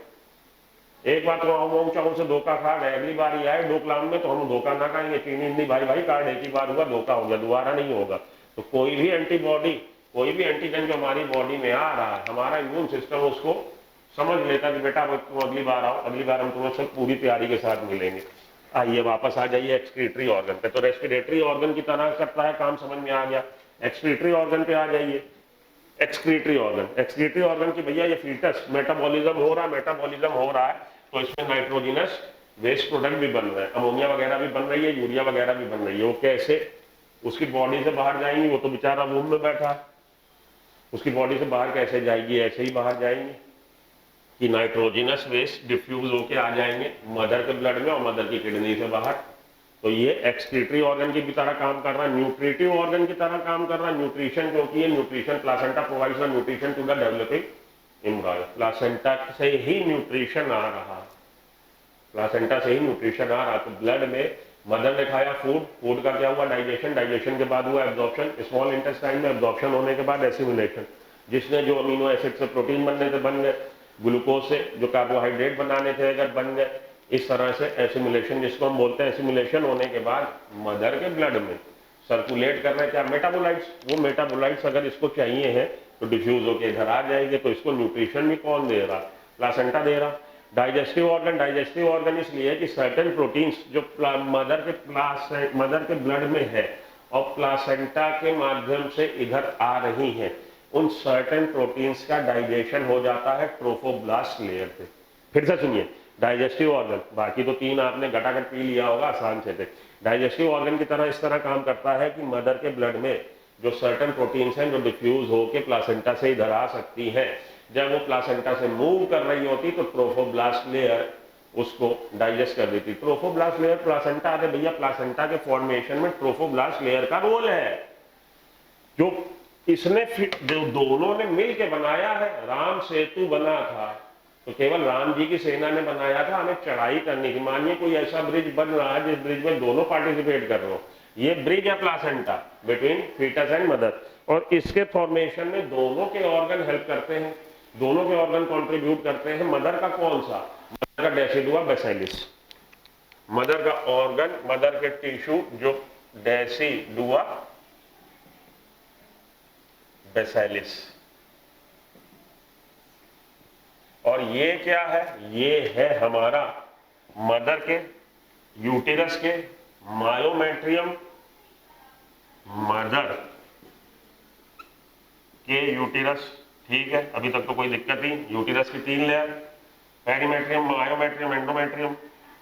एक बार तो आऊ चाऊ से धोखा खा गए, अगली बार ये आए डोकलाम में तो हम धोखा ना खाएंगे, चीनी नहीं भाई भाई कार्ड एक ही बार हुआ, धोखा हो गया, दोबारा नहीं होगा। तो कोई भी एंटीबॉडी कोई भी एंटीजन जो हमारी बॉडी में आ रहा है, हमारा इम्यून सिस्टम उसको समझ लेता कि बेटा तुम अगली बार आओ, अगली बार हम तुम्हें सब पूरी तैयारी के साथ मिलेंगे। आइए वापस आ जाइए एक्सक्रीटरी ऑर्गन पे। तो रेस्पिरेटरी ऑर्गन की तरह करता है काम, समझ में आ गया। एक्सक्रीटरी ऑर्गन पे आ जाइए। एक्सक्रीटरी ऑर्गन की भैया ये फीटस मेटाबॉलिज्म हो रहा है, तो इसमें नाइट्रोजिनस वेस्ट प्रोडक्ट भी बन रहे हैं, अमोनिया वगैरह भी बन रही है, यूरिया वगैरह भी बन रही है। वो कैसे उसकी बॉडी से बाहर जाएंगी? वो तो बेचारा रूम में बैठा है, उसकी बॉडी से बाहर कैसे जाएगी? ऐसे ही बाहर जाएंगी कि नाइट्रोजिनस वेस्ट डिफ्यूज होके आ जाएंगे मदर के ब्लड में और मदर की किडनी से बाहर। तो ये एक्सक्रीटरी ऑर्गन की भी तरह काम कर रहा है, न्यूट्रिटिव ऑर्गन की तरह काम कर रहा है। न्यूट्रिशन जो होती है, nutrition placenta provides the nutrition to the developing embryo. Placenta से ही न्यूट्रिशन आ रहा, प्लासेंटा से ही न्यूट्रिशन आ रहा। तो ब्लड में मदर ने खाया फूड, फूड का क्या हुआ? डाइजेशन, डाइजेशन के बाद हुआ एब्जॉर्प्शन, स्मॉल इंटेस्टाइन में एब्जॉर्प्शन होने के बाद एसिमिलेशन, जिसने जो अमीनो एसिड से प्रोटीन बनने से बन गए, ग्लूकोज से जो कार्बोहाइड्रेट बनाने थे अगर बन गए, इस तरह से एसिमिलेशन, जिसको हम बोलते हैं एसिमिलेशन होने के बाद मदर के ब्लड में सर्कुलेट कर रहे हैं क्या? मेटाबोलाइट्स। वो मेटाबोलाइट्स अगर इसको चाहिए है तो डिफ्यूज होकर इधर आ जाएंगे। तो इसको न्यूट्रिशन भी कौन दे रहा? प्लासेंटा दे रहा। डाइजेस्टिव ऑर्गन इसलिए कि सर्टेन प्रोटीन्स जो मदर के ब्लड में है और प्लासेंटा के माध्यम से इधर आ रही हैं, उन सर्टेन प्रोटीन्स का डाइजेशन हो जाता है ट्रोफोब्लास्ट लेयर पे। फिर से सुनिए, डाइजेस्टिव ऑर्गन, बाकी तो तीन आपने घटाघट पी लिया होगा आसान से थे। डाइजेस्टिव ऑर्गन की तरह इस तरह काम करता है कि मदर के ब्लड में जो सर्टेन प्रोटीन्स हैं जो डिफ्यूज होके प्लासेंटा से इधर आ सकती हैं, जब वो प्लासेंटा से मूव कर रही होती तो ट्रोफोब्लास्ट लेयर उसको डाइजेस्ट कर देती। ट्रोफोब्लास्ट लेयर प्लासेंटा, अरे भैया प्लासेंटा के फॉर्मेशन में ट्रोफोब्लास्ट लेयर का रोल है, जो इसने जो दोनों ने मिल के बनाया है। राम सेतु बना था तो केवल राम जी की सेना ने बनाया था, हमें चढ़ाई करनी थी। मानिए कोई ऐसा ब्रिज बन रहा है जिस ब्रिज में दोनों पार्टिसिपेट कर रहे हो, ये ब्रिज है placenta between fetus and mother, और इसके फॉर्मेशन में दोनों के ऑर्गन हेल्प करते हैं, दोनों के ऑर्गन कंट्रीब्यूट करते हैं। मदर का कौन सा? मदर का डेसिडुआ बेसिलिस, मदर का ऑर्गन, मदर के टिश्यू जो डेसिडुआ बेसिलिस। और ये क्या है? ये है हमारा मदर के यूटेरस के मायोमेट्रियम, मदर के यूटेरस, ठीक है, अभी तक तो कोई दिक्कत नहीं। यूटेरस की तीन लेयर, पेरीमेट्रियम, मायोमेट्रियम, एंडोमेट्रियम।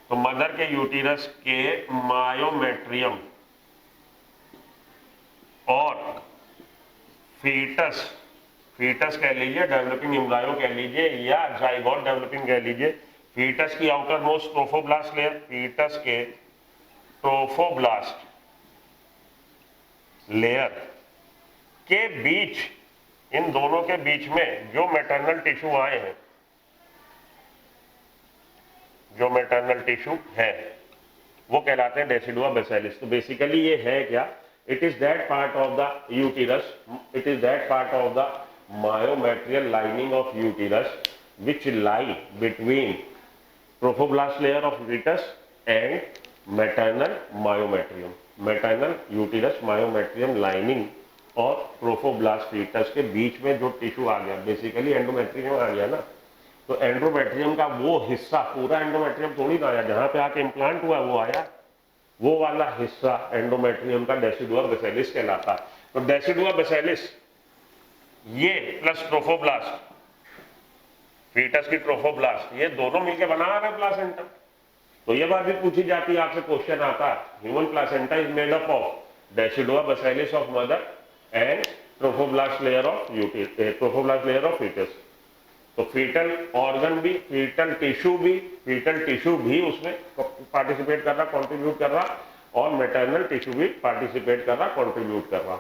तो मदर के यूटेरस के मायोमेट्रियम और फीटस, फीटस कह लीजिए, डेवलपिंग एम्ब्रायो कह लीजिए, या जाइगोट डेवलपिंग कह लीजिए। फीटस की outermost trophoblast layer, fetus के ट्रोफोब्लास्ट लेयर के बीच, इन दोनों के बीच में जो मैटरनल टिश्यू आए हैं, जो मैटरनल टिश्यू है वो कहलाते हैं डेसिडुआ बेसिलिस। तो बेसिकली ये है क्या? It is that part of the uterus, it is that part of the myometrial lining of uterus which lie between trophoblast layer of fetus and maternal myometrium, maternal uterus myometrium lining और trophoblast foetus के बीच में जो tissue आ गया, basically endometrium आ गया ना। तो endometrium का वो हिस्सा, पूरा एंडोमेट्रियम थोड़ी ना आया, जहां पे आके इम्प्लांट हुआ वो आया, वो वाला हिस्सा एंडोमेट्रियम का डेसिडुआ बेसिलिस कहलाता है। तो डेसिडुआ बेसिलिस ये प्लस ट्रोफोब्लास्ट, फीटस की ट्रोफोब्लास्ट, ये दोनों मिलकर बना रहे प्लासेंटा। तो ये बात भी पूछी जाती है, आपसे क्वेश्चन आता है, human placenta is made up of decidua basalis of mother and trophoblast layer of foetus. तो फीटल ऑर्गन भी, फीटल टिश्यू भी उसमें पार्टिसिपेट कर रहा, कंट्रीब्यूट कर रहा, और मैटरनल टिश्यू भी पार्टिसिपेट कर रहा, कंट्रीब्यूट कर रहा।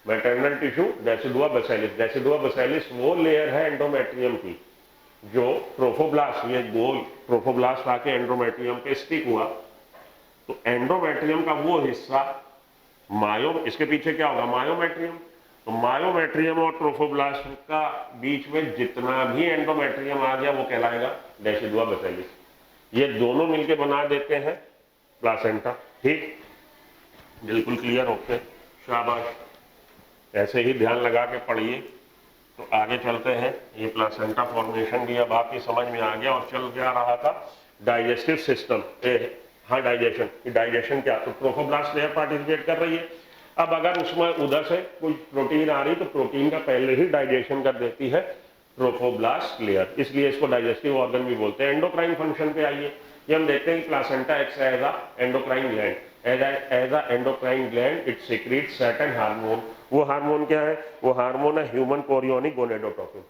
मैटरनल टिश्यू डेसिडुआ बेसिलिस, डेसिडुआ बेसिलिस वो लेयर है एंडोमेट्रियम की जो ट्रोफोब्लास्ट, ये गोल ट्रोफोब्लास्ट आके एंडोमेट्रियम पे स्टिक हुआ। तो एंडोमेट्रियम का वो हिस्सा इसके पीछे क्या होगा? मायोमेट्रियम। तो मायोमेट्रियम और ट्रोफोब्लास्ट का बीच में जितना भी एंडोमेट्रियम आ गया वो कहलाएगा डेसिडुआ बेसिलिस। ये दोनों मिलके बना देते हैं प्लासेंटा। ठीक, बिल्कुल क्लियर, ओके, शाबाश। ऐसे ही ध्यान लगा के पढ़िए। तो आगे चलते हैं। ये प्लासेंटा फॉर्मेशन भी अब आपकी समझ में आ गया। और चल क्या रहा था, डाइजेस्टिव सिस्टम। हाँ, डाइजेशन क्या, तो ट्रोफोब्लास्ट लेयर पार्टिसिपेट कर रही है। अब अगर उसमें उधर से कोई प्रोटीन आ रही तो प्रोटीन का पहले ही डाइजेशन कर देती है ट्रोफोब्लास्ट लेयर, इसलिए इसको डाइजेस्टिव ऑर्गन भी बोलते हैं। एंडोक्राइन फंक्शन पे आइए। ये हम देखते हैं कि placenta acts as a endocrine gland. As a endocrine gland it secretes certain hormone. वो हार्मोन क्या है, वो हार्मोन है human chorionic gonadotropin,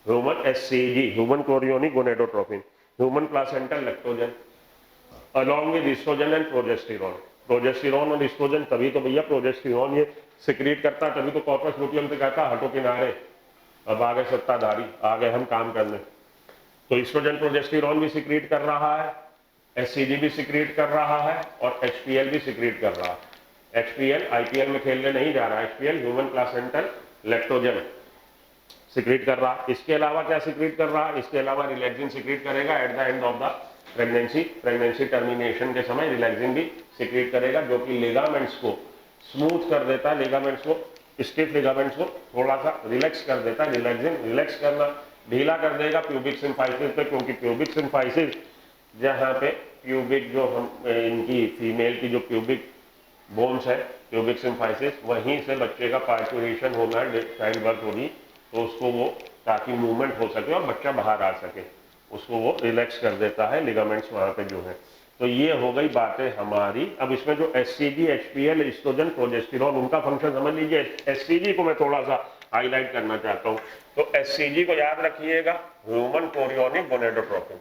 human HCG, human chorionic gonadotropin, human placental lactogen, along with estrogen and progesterone. Progesterone और estrogen, तभी तो भैया progesterone ये सिक्रीट करता, तभी तो कॉर्पस लुटियम पे कहता हटो किनारे, अब आ गए सत्ताधारी, आ गए हम काम करने। तो ईस्ट्रोजन प्रोजेस्टेरॉन भी सिक्रीट कर रहा है, एचसीजी भी सिक्रीट कर रहा है और एचपीएल भी सिक्रीट कर रहा है। एचपीएल आईपीएल में खेलने नहीं जा रहा, HPL human placental lactogen secrete कर रहा। इसके अलावा क्या सिक्रीट कर रहा, इसके अलावा रिलैक्सिन सिक्रीट करेगा at the end of the pregnancy termination के समय रिलैक्सिन भी सिक्रीट करेगा, जो कि लिगामेंट्स को स्मूथ कर देता है, लिगामेंट्स को, स्टिफ लिगामेंट्स को थोड़ा सा रिलैक्स कर देता है। रिलैक्सिन रिलैक्स करना, ढीला कर देगा प्यूबिक सिम्फाइसिस पे, क्योंकि प्यूबिक सिम्फाइसिस जहाँ पे प्यूबिक जो हम इनकी फीमेल की जो प्यूबिक बोन्स है, प्यूबिक सिम्फाइसिस, वहीं से बच्चे का पार्चुरेशन होना, चाइल्ड बर्थ होगी, तो उसको वो ताकि मूवमेंट हो सके और बच्चा बाहर आ सके, उसको वो रिलैक्स कर देता है, लिगामेंट्स वहाँ पे जो है। तो ये हो गई बातें हमारी। अब इसमें जो एचसीजी, एचपीएल, ईस्ट्रोजन, प्रोजेस्टेरॉन, उनका फंक्शन समझ लीजिए। एचसीजी को मैं थोड़ा सा हाईलाइट करना चाहता हूँ। तो एचसीजी को याद रखिएगा, ह्यूमन कोरियोनिक गोनेडोट्रोपिन,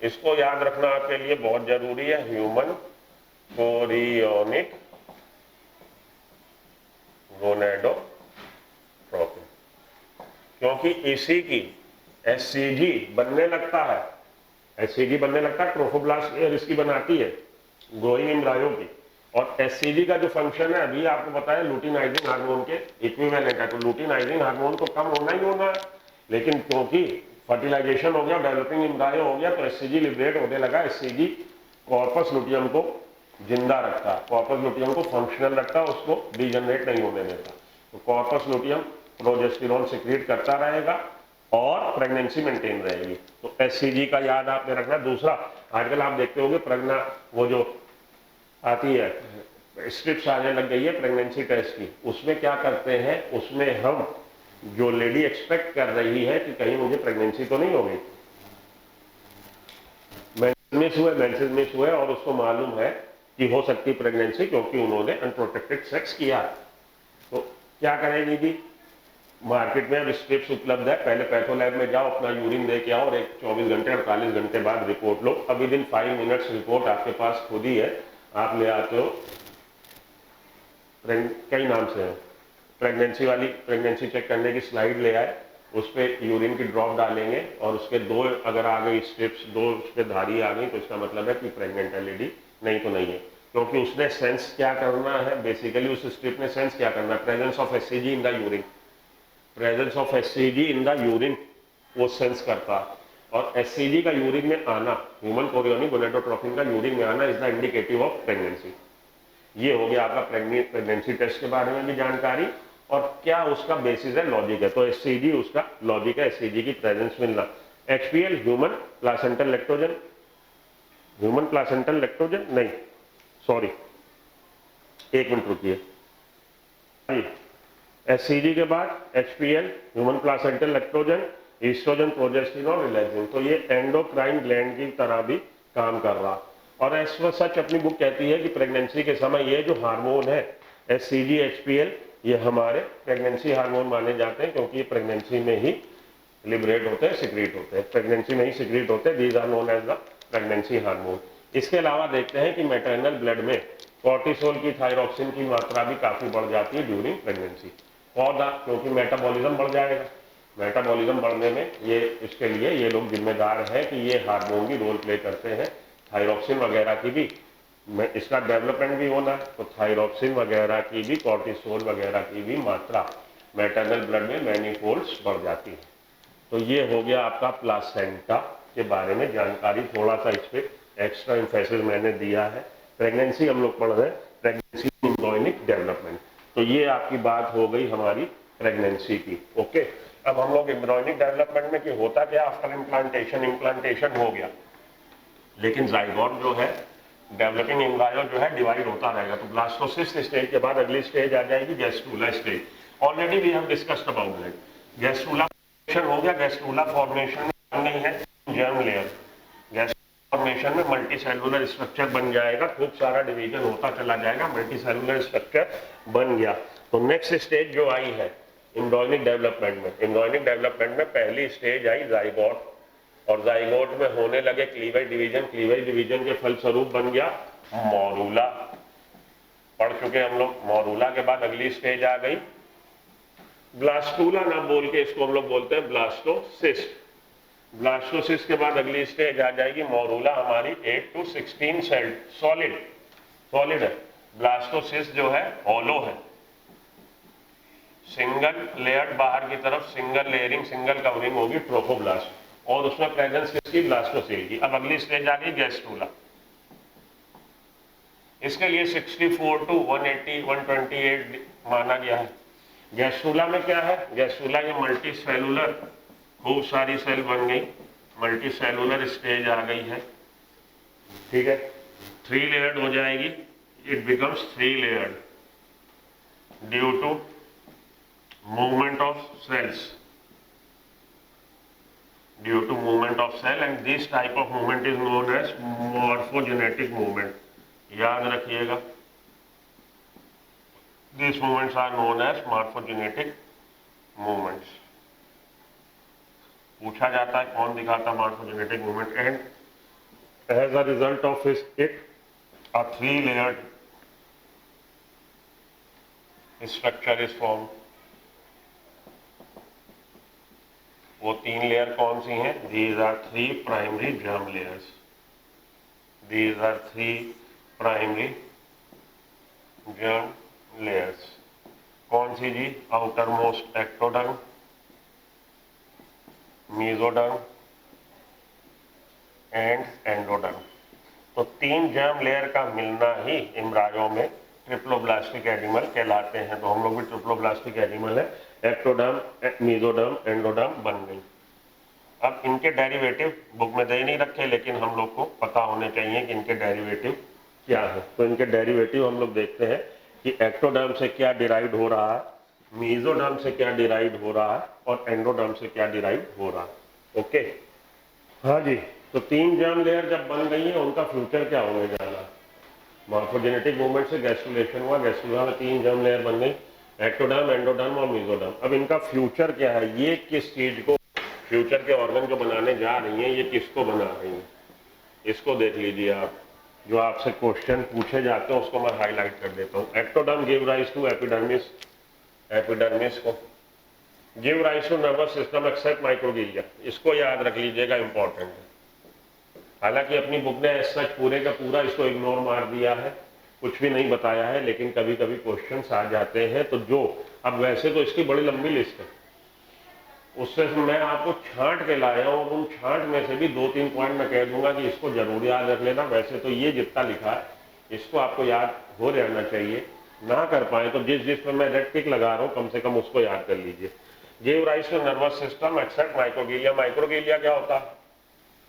इसको याद रखना आपके लिए बहुत जरूरी है, ह्यूमन कोरियोनिक गोनेडोट्रोपिन, क्योंकि इसी की एचसीजी बनने लगता है, एचसीजी बनने लगता है, ट्रोफोब्लास्ट लेयर इसकी बनाती है ग्रोइंग एम्ब्रायो की। और एचसीजी का जो फंक्शन है अभी आपको बताया लुटिनाइजिंग हार्मोन के इक्विवेलेंट है, तो लुटिनाइजिंग हार्मोन तो कम होना ही होना है, लेकिन क्योंकि फर्टिलाइजेशन हो गया, डेवलपिंग एम्ब्रायो हो गया, तो एचसीजी लिबरेट होने लगा। एचसीजी कॉर्पस लुटियम को जिंदा रखता, कॉर्पस लुटियम को फंक्शनल रखता, उसको डिजनरेट नहीं होने देता। तो कॉर्पस लुटियम प्रोजेस्टेरॉन सिक्रीट करता रहेगा और प्रेगनेंसी मेंटेन रहेगी। तो एचसीजी का याद आपने रखना। दूसरा, आजकल आप देखते होंगे प्रेगना वो जो आती है स्ट्रिप्स आने लग गई है प्रेगनेंसी टेस्ट की, उसमें क्या करते हैं, उसमें हम जो लेडी एक्सपेक्ट कर रही है कि कहीं मुझे प्रेगनेंसी तो नहीं होगी, मेंसेस मिस हुए और उसको मालूम है कि हो सकती प्रेगनेंसी क्योंकि उन्होंने अनप्रोटेक्टेड सेक्स किया, तो क्या करेगी जी, मार्केट में अब स्ट्रिप्स उपलब्ध है, पहले पैथोलैब में जाओ, अपना यूरिन दे के आओ और एक 24 घंटे 48 घंटे बाद रिपोर्ट लो। अभी दिन 5 मिनट्स रिपोर्ट आपके पास खुद ही है, आप ले आते हो, कई नाम से है, प्रेगनेंसी वाली, प्रेगनेंसी चेक करने की स्लाइड ले आए, उस पर यूरिन की ड्रॉप डालेंगे और उसके दो अगर आ गई स्ट्रिप्स, दो उस पर धारी आ गई, तो इसका मतलब है कि प्रेग्नेंट है लेडी, नहीं तो नहीं है। क्योंकि उसने सेंस क्या करना है, बेसिकली उस स्ट्रिप ने सेंस क्या करना है, presence of HCG in the urine, presence of HCG in the urine वो सेंस करता है। और एचसीजी का यूरिन में आना, ह्यूमन कोरियोनिक गोनेडोट्रोपिन का यूरिन में आना is the indicative of pregnancy. ये हो गया आपका प्रेगनेंसी टेस्ट के बारे में भी जानकारी और क्या उसका बेसिस है, लॉजिक है। तो एचसीजी उसका लॉजिक है, एचसीजी की प्रेजेंस मिलना। HPL human placental lactogen, human placental lactogen नहीं, सॉरी, एक मिनट रुकिए। एचसीजी के बाद HPL human placental lactogen, estrogen, progesterone, relaxin, तो ये एंडोक्राइन ग्लैंड की तरह भी काम कर रहा। और एज सच अपनी बुक कहती है कि प्रेगनेंसी के समय ये जो हार्मोन है एचसीजी, एचपीएल, ये हमारे प्रेगनेंसी हार्मोन माने जाते हैं, क्योंकि ये प्रेगनेंसी में ही लिबरेट होते हैं, सिक्रीट होते हैं, प्रेगनेंसी में ही सिक्रीट होते हैं। These are known as the pregnancy hormone. इसके अलावा देखते हैं कि मैटरनल ब्लड में कॉर्टिसोल की, थायरॉक्सिन की मात्रा भी काफी बढ़ जाती है ड्यूरिंग प्रेगनेंसी, क्योंकि मेटाबॉलिज्म बढ़ जाएगा। मेटाबॉलिज्म बढ़ने में ये, इसके लिए ये लोग जिम्मेदार हैं कि ये हार्मोन भी रोल प्ले करते हैं, थायरॉक्सिन वगैरह की भी, इसका डेवलपमेंट भी होना है, तो थायरॉक्सिन वगैरह की भी, कॉर्टिसोल वगैरह की भी मात्रा मैटरनल ब्लड में मैनीफोल्ड्स बढ़ जाती है। तो ये हो गया आपका प्लासेंटा के बारे में जानकारी, थोड़ा सा इस पे एक्स्ट्रा एम्फेसिस मैंने दिया है। प्रेगनेंसी हम लोग पढ़ रहे हैं, प्रेगनेंसी एम्ब्रियोनिक डेवलपमेंट। तो तो ये आपकी बात हो गई हमारी प्रेगनेंसी की। ओके, अब हम लोग एम्ब्रियोनिक डेवलपमेंट में कि होता क्या आफ्टर इम्प्लांटेशन, इम्प्लांटेशन हो गया लेकिन जाइगोट जो है, डेवलपिंग एम्ब्रायो जो है डिवाइड होता रहेगा। तो ब्लास्टोसिस्ट स्टेज के बाद अगली स्टेज आ जाएगी gastrula stage. Already we have discussed about that. Gastrula formation हो गया, गैस्ट्रूला फॉर्मेशन नहीं है जर्म लेयर, गैस्ट्रूला फॉर्मेशन में मल्टी सेलुलर स्ट्रक्चर बन जाएगा, खूब सारा डिवीजन होता चला जाएगा, मल्टी सेलुलर स्ट्रक्चर बन गया। तो नेक्स्ट स्टेज जो आई है एम्ब्रियोनिक डेवलपमेंट में, एम्ब्रियोनिक डेवलपमेंट में पहली स्टेज आई जाइगोट, और जाइगोट में होने लगे क्लीवेज डिवीजन, क्लीवेज डिवीजन के फलस्वरूप बन गया मोरूला। पढ़ चुके हम लोग। मोरूला के बाद अगली स्टेज आ गई ब्लास्टूला, ना बोल के इसको हम लोग बोलते हैं ब्लास्टोसिस्ट। ब्लास्टोसिस्ट के बाद अगली स्टेज आ जाएगी मोरूला हमारी 8 to 16 सेल, सॉलिड है। ब्लास्टोसिस्ट जो है होलो है, सिंगल लेयर्ड, बाहर की तरफ सिंगल लेयरिंग, सिंगल कवरिंग होगी ट्रोफोब्लास्ट, और उसमें प्रेजेंस किसकी, ब्लास्टोसेल की। अब अगली स्टेज आ गई गैस्ट्रूला। इसके लिए 64 to 180 128 माना गया है। गैस्ट्रूला में क्या है, गैस्ट्रूला ये मल्टी सेलुलर, खूब सारी सेल बन गई, मल्टी सेलुलर स्टेज आ गई है, ठीक है। 3 लेयर्ड हो जाएगी, it becomes 3 layered due to movement of cells, due to movement of cell, and this type of movement is known as morphogenetic movement. याद रखिएगा, these movements are known as morphogenetic movements. पूछा जाता है कौन दिखाता morphogenetic movement, and as a result of it a 3-layered structure is formed. वो 3 layer कौन सी हैं, these are 3 primary germ layers, these are 3 primary germ layers। कौन सी जी, outermost ectoderm, mesoderm and endoderm. तो 3 जर्म लेयर का मिलना ही एम्ब्रायो में ट्रिप्लोब्लास्टिक एनिमल कहलाते हैं। तो हम लोग भी ट्रिप्लोब्लास्टिक एनिमल है, एक्टोडर्म, मेसोडर्म, एंडोडर्म बन गई। अब इनके डेरिवेटिव बुक में दे नहीं रखे, लेकिन हम लोग को पता होने चाहिए कि इनके डेरिवेटिव क्या है। तो इनके डेरिवेटिव हम लोग देखते हैं कि एक्टोडर्म से क्या डिराइव हो रहा है, मेसोडर्म से क्या डिराइव हो रहा है, और एंडोडर्म से क्या डिराइव हो रहा है। ओके, हाँ जी। तो 3 जर्म लेयर जब बन गई है, उनका फ्यूचर क्या होने जा रहा है। मॉर्फोजेनेटिक मूवमेंट से गैस्ट्रुलेशन हुआ, गैस्ट्रुला में 3 जर्म लेयर बन गई, एक्टोडर्म, एंडोडर्म और मेसोडर्म। अब इनका फ्यूचर क्या है, ये किस चीज को, फ्यूचर के ऑर्गन जो बनाने जा रही हैं, ये किसको बना रही हैं, इसको देख लीजिए आप। जो आपसे क्वेश्चन पूछे जाते हैं उसको मैं हाईलाइट कर देता हूँ। Ectoderm give rise to epidermis, epidermis को give rise to nervous system except microglia, इसको याद रख लीजिएगा, इंपॉर्टेंट है। हालांकि अपनी बुक ने सच पूरे का पूरा इसको इग्नोर मार दिया है, कुछ भी नहीं बताया है, लेकिन कभी कभी क्वेश्चंस आ जाते हैं। तो जो अब वैसे तो इसकी बड़ी लंबी लिस्ट है, उससे मैं आपको छांट के लाया हूँ, और उन छांट में से भी 2-3 पॉइंट मैं कह दूंगा कि इसको जरूर याद रख लेना। वैसे तो ये जितना लिखा है इसको आपको याद हो रहना चाहिए, ना कर पाए तो जिस जिस पर मैं रेड टिक लगा रहा हूँ कम से कम उसको याद कर लीजिए। Give rise to nervous system except microglia. Microglia क्या होता है,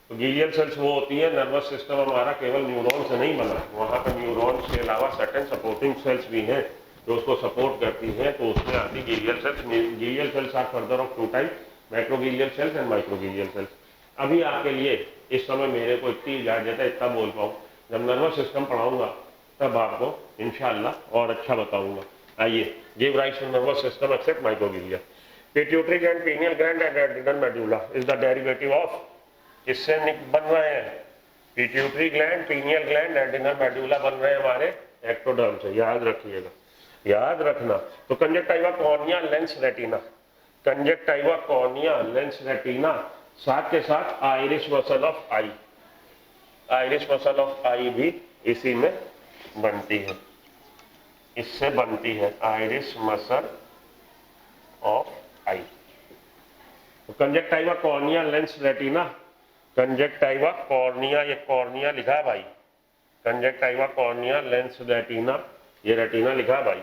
तो गिलियल सेल्स वो होती है, नर्वस सिस्टम हमारा केवल न्यूरॉन से नहीं बना, वहाँ पर न्यूरॉन्स के अलावा सर्टेन सपोर्टिंग सेल्स भी हैं जो उसको सपोर्ट करती हैं। तो उसमें आती glial cells. Glial cells are further of 2 type, macroglial cells and microglial cells. अभी आपके लिए इस समय मेरे को इतनी इजाजत है, इतना बोल पाऊँ, जब नर्वस सिस्टम पढ़ाऊंगा तब आपको इंशाल्लाह और अच्छा बताऊंगा। आइए, give rise to nervous system except microglia. Pituitary gland, pineal gland and adrenal medulla is the derivative of, इससे बन रहे हैं pituitary gland, pineal gland, adrenal medulla बन रहे हैं हमारे एक्टोडर्म से, याद रखिएगा, याद रखना। तो conjunctiva cornea, lens retina, conjunctiva cornea, lens retina, साथ के साथ iris muscle of eye, iris muscle of eye भी इसी में बनती है, इससे बनती है आइरिस मसल ऑफ आई। तो conjunctiva cornea, lens retina, conjunctiva cornea, ये कॉर्निया लिखा है भाई, कंजक्टिवा कॉर्निया, लेंस रेटिना, ये रेटिना लिखा है भाई।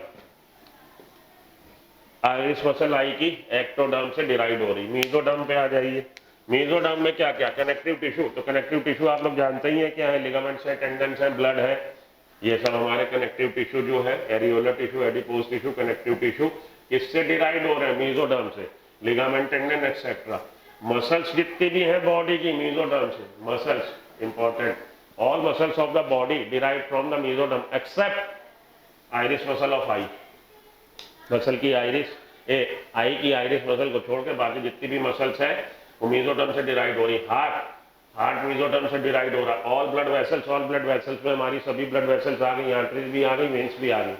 आइरिस मसल आई की एक्टोडर्म से डिराइव हो रही। मीजोडर्म पे आ जाइए। मीजोडर्म में क्या क्या, कनेक्टिव टिश्यू। तो कनेक्टिव टिश्यू आप लोग जानते ही हैं क्या है, लिगामेंट्स है, टेंडन्स है, ब्लड है, ये सब हमारे कनेक्टिव टिश्यू जो है, areolar tissue, adipose tissue, connective tissue, किससे डिराइव हो रहे हैं, मीजोडर्म से। Ligament, tendon etcetera. मसल्स जितनी भी हैं बॉडी की, मीजोडर्म से। Muscles important, all muscles of the body derive from the mesoderm except iris muscle of eye. Muscle की आइरिस आई की आइरिस मसल को छोड़ के बाकी जितनी भी मसल्स है वो मीजोडर्म से डिराइव हो रही। हार्ट मीजोडर्म से डिराइव हो रहा है। ऑल ब्लड वेसल्स में हमारी सभी ब्लड वेसल्स आ गई, आर्टरीज भी आ गई, वेन्स भी आ गई,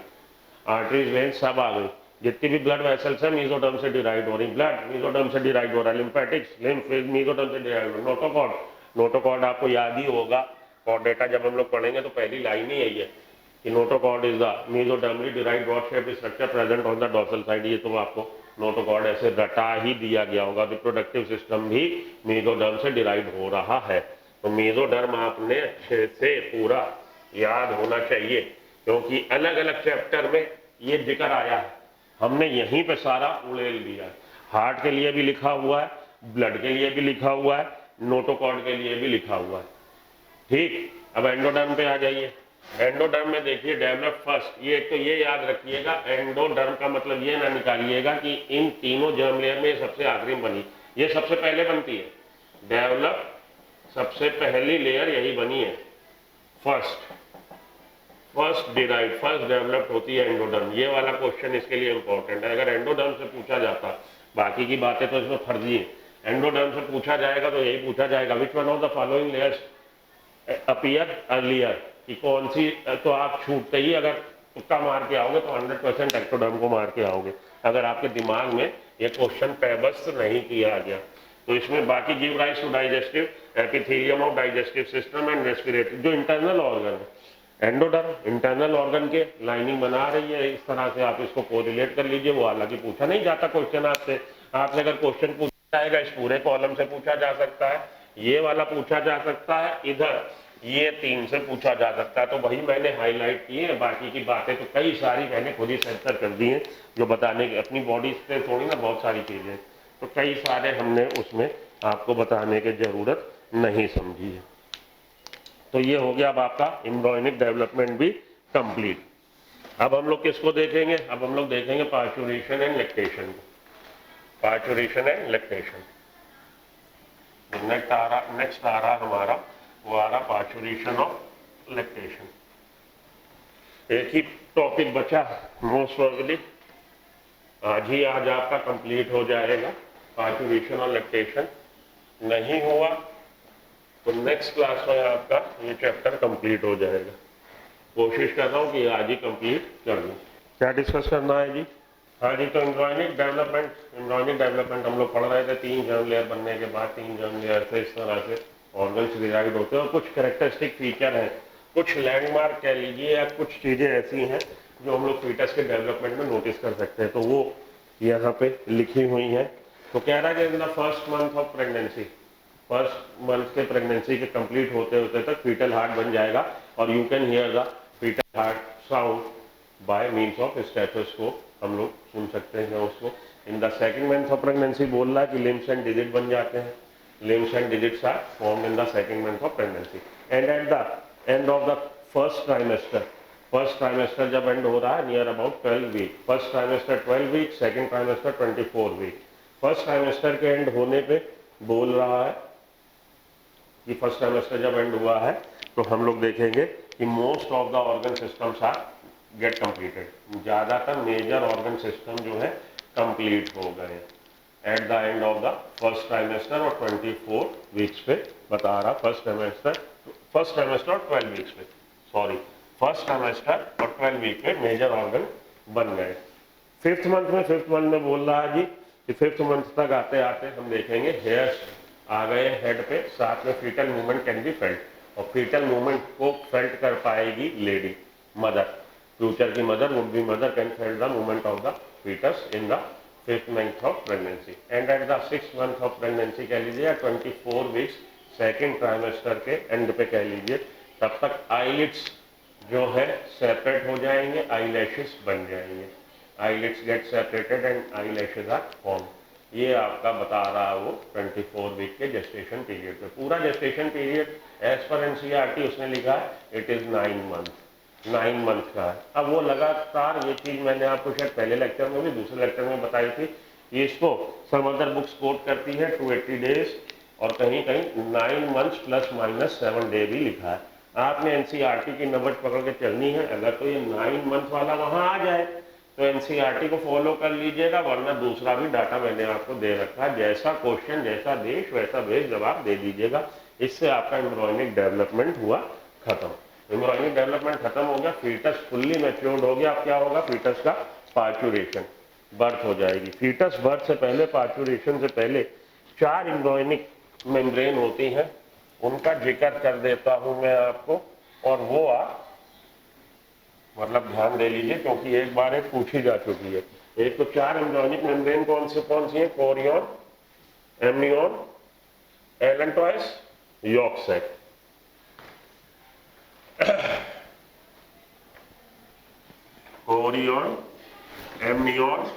आर्टरीज वेन्स सब आ गई। जितनी भी ब्लड वेसल्स है मीजोडर्म से डिराइव हो रही। ब्लड मीजोडर्म से डिराइव हो रहा है। लिम्फेटिक्स लिम्फ मीजोडर्म से डिराइव हो रहा है। नोटोकॉर्ड आपको याद ही होगा, कॉर्डेटा जब हम लोग पढ़ेंगे तो पहली लाइन ही यही है कि notochord is the mesodermally derived rod shaped structure present on the dorsal side. ये तो आपको नोटोकॉर्ड ऐसे रटा ही दिया गया होगा। रिप्रोडक्टिव सिस्टम भी मीजोडर्म से डिराइव हो रहा है। तो मीजोडर्म आपने अच्छे से पूरा याद होना चाहिए, क्योंकि अलग अलग चैप्टर में ये जिक्र आया है, हमने यहीं पे सारा उड़ेल दिया है। हार्ट के लिए भी लिखा हुआ है, ब्लड के लिए भी लिखा हुआ है, नोटोकॉर्ड के लिए भी लिखा हुआ है। ठीक, अब एंडोडर्म पे आ जाइए। एंडोडर्म में देखिए डेवलप फर्स्ट, ये तो ये याद रखिएगा, एंडोडर्म का मतलब ये ना निकालिएगा कि इन तीनों जर्म लेयर में सबसे आखिरी बनी, ये सबसे पहले बनती है। डेवलप सबसे पहली लेयर यही बनी है, फर्स्ट डिराइव, फर्स्ट डेवलप्ड होती है एंडोडर्म। ये वाला क्वेश्चन इसके लिए इंपॉर्टेंट है। अगर एंडोडर्म से पूछा जाता, बाकी की बातें तो इसमें फर्जी है, एंडोडर्म से पूछा जाएगा तो यही पूछा जाएगा, which one of the following layers appear earlier, कि कौन सी। तो आप छूटते ही अगर तुक्का मार के आओगे तो 100% एक्टोडर्म को मार के आओगे, अगर आपके दिमाग में ये क्वेश्चन पेबस्त नहीं किया गया। तो इसमें बाकी give rise to digestive, epithelium of digestive system and respiratory, जो इंटरनल ऑर्गन है। एंडोडर्म इंटरनल ऑर्गन के लाइनिंग बना रही है, इस तरह से आप इसको कोरिलेट कर लीजिए। वो हालांकि पूछा नहीं जाता क्वेश्चन आपसे, अगर क्वेश्चन पूछा जाएगा इस पूरे कॉलम से पूछा जा सकता है, ये वाला पूछा जा सकता है, इधर ये 3 से पूछा जा सकता है। तो वही मैंने हाईलाइट किए हैं, बाकी की बातें तो कई सारी मैंने खुद ही सेंसर कर दी हैं, जो बताने की अपनी बॉडी से थोड़ी ना बहुत सारी चीजें, तो कई सारे हमने उसमें आपको बताने की जरूरत नहीं समझी है। तो ये हो गया अब आपका एम्ब्रियोनिक डेवलपमेंट भी कंप्लीट। अब हम लोग किसको देखेंगे, अब हम लोग देखेंगे पार्चुरेशन एंड लैक्टेशन को। पार्चुरेशन एंड लैक्टेशन नेक्स्ट आ रहा हमारा, वो आ रहा पार्चुरेशन ऑफ लैक्टेशन। एक ही टॉपिक बचा मोस्ट प्रोबेबली, आज आपका कंप्लीट हो जाएगा पार्चुरेशन और लैक्टेशन। नहीं हुआ तो नेक्स्ट क्लास में आपका ये चैप्टर कंप्लीट हो जाएगा। कोशिश कर रहा हूँ कि आज ही कंप्लीट कर लूँ। क्या डिस्कस करना है जी? हाँ जी, तो एम्ब्रियोनिक डेवलपमेंट हम लोग पढ़ रहे थे। 3 जर्म लेयर बनने के बाद 3 जर्म लेयर से इस तरह से ऑर्गन्स डिराइव होते हैं, और कुछ कैरेक्टरिस्टिक फीचर हैं, कुछ लैंडमार्क कह लीजिए, या कुछ चीज़ें ऐसी हैं जो हम लोग फीटस के डेवलपमेंट में नोटिस कर सकते हैं। तो वो यहाँ पे लिखी हुई हैं। तो कह रहा है कि in the first month of pregnancy, first month के प्रेगनेंसी के कंप्लीट होते होते तक फीटल हार्ट बन जाएगा, और you can hear the fetal heart sound by means of stethoscope, हम लोग सुन सकते हैं उसको। In the second month of pregnancy बोल रहा है कि लिम्स एंड डिजिट बन जाते हैं, limbs and digits are formed in the second month of pregnancy, and at the end of the first trimester जब end हो रहा है near about 12 week, first trimester 12 week, second trimester 24 week। first trimester के end होने पे बोल रहा है कि first trimester जब end हुआ है तो हम लोग देखेंगे कि most of the organ systems are get completed, ज़्यादातर मेजर ऑर्गन सिस्टम जो है कंप्लीट हो गए at the end of the first trimester और 24 वीक्स पे बता रहा। फर्स्ट ट्राइमेस्टर और 12 वीक्स पे, सॉरी, फर्स्ट ट्राइमेस्टर और 12 वीक पे मेजर ऑर्गन बन गए। फिफ्थ मंथ में बोल रहा है जी कि फिफ्थ मंथ तक आते आते हम देखेंगे हेयर्स आ गए हेड पे, साथ में fetal movement can be felt, और फीटल मूवमेंट को फेल्ट कर पाएगी लेडी, मदर, फ्यूचर की mother, would be mother can felt the movement of the fetus in the 5th month of pregnancy, and at the 6th month of pregnancy कह लीजिए, या 24 weeks second trimester के and पे कह लीजिए, तब तक आईलिड्स जो है सेपरेट हो जाएंगे, आईलैशेस बन जाएंगे। Eyelids get separated and eyelashes are form. ये आपका बता रहा है वो 24 वीक के जेस्टेशन पीरियड पे। पूरा gestation period as per NCERT उसने लिखा है इट इज 9 मंथ का है। अब वो लगातार ये चीज मैंने आपको शायद पहले लेक्चर में भी दूसरे लेक्चर में बताई थी, ये इसको सम अदर बुक्स कोट करती है 280 डेज और कहीं कहीं 9 मंथ्स प्लस माइनस 7 डे भी लिखा है। आपने एनसीईआरटी की नंबर पकड़ के चलनी है। अगर तो ये 9 मंथ वाला वहां आ जाए तो एनसीईआरटी को फॉलो कर लीजिएगा, वरना दूसरा भी डाटा मैंने आपको दे रखा है। जैसा क्वेश्चन जैसा देश वैसा भेष जवाब दे दीजिएगा। इससे आपका एम्ब्रॉयनिक डेवलपमेंट हुआ खत्म। एम्ब्रॉयनिक डेवलपमेंट खत्म हो गया, फीटस फुल्ली मैच्योर्ड हो गया। अब क्या होगा, फीटस का पार्चुरेशन, बर्थ हो जाएगी। फीटस बर्थ से पहले, पार्चुरेशन से पहले 4 एम्ब्रॉयनिक मेम्ब्रेन होती हैं, उनका जिक्र कर देता हूं मैं आपको। और वो आप मतलब ध्यान दे लीजिए, क्योंकि एक बार एक पूछी जा चुकी है। एक तो 4 एम्ब्रॉयनिक मेम्ब्रेन कौन सी है, chorion, amnion, allantois, yolk sac. Chorion, amnion,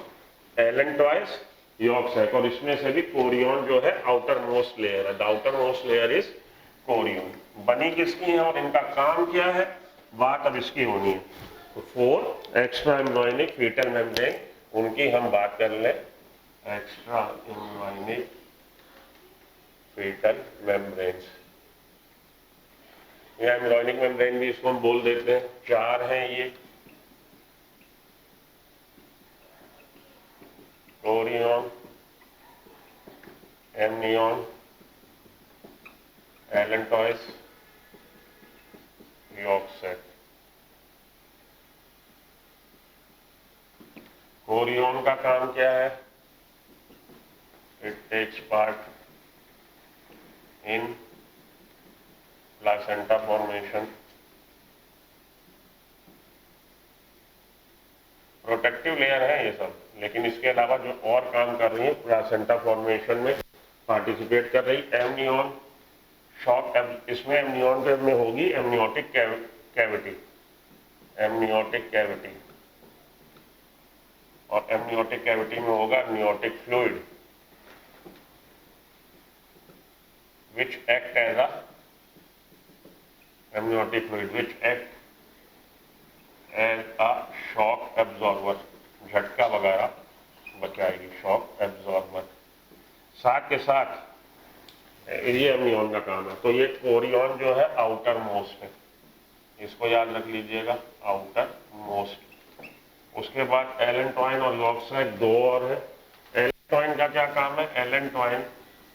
allantois, yolk sac. और इसमें से भी कोरियन जो है आउटर मोस्ट लेयर है। The outermost layer is chorion. बनी किसकी है और इनका काम क्या है, बात अब इसकी होनी है। तो 4 एक्स्ट्रा एम्ब्रॉयनिक फीटल मेम्ब्रेन, उनकी हम बात कर लें। एक्स्ट्रा एम्ब्रॉयनिक फीटल मेम्ब्रेन्स, या एम्ब्रॉयनिक मेम्ब्रेन भी इसको हम बोल देते हैं। 4 हैं ये, chorion, amnion, allantois, yolk sac. Chorion का काम क्या है, it takes part in placenta formation. Protective layer है ये सब, लेकिन इसके अलावा जो और काम कर रही है प्लासेंटा फॉर्मेशन में पार्टिसिपेट कर रही। एमनियन शॉक, इसमें एमनियन में होगी एमनियोटिक कैविटी, एमनियोटिक कैविटी, और एमनियोटिक कैविटी में होगा amniotic fluid which act as a amniotic fluid which act as a shock absorber, झटका वगैरह बचाएगी, शॉक एब्जॉर्बर। साथ के साथ ये एमनियन का काम है। तो ये कोरियन जो है आउटर मोस्ट है, इसको याद रख लीजिएगा, आउटर मोस्ट। उसके बाद एलेंटॉइन और यॉर्क सैक 2 और है। एलेंटॉइन का क्या काम है, एलेंटॉइन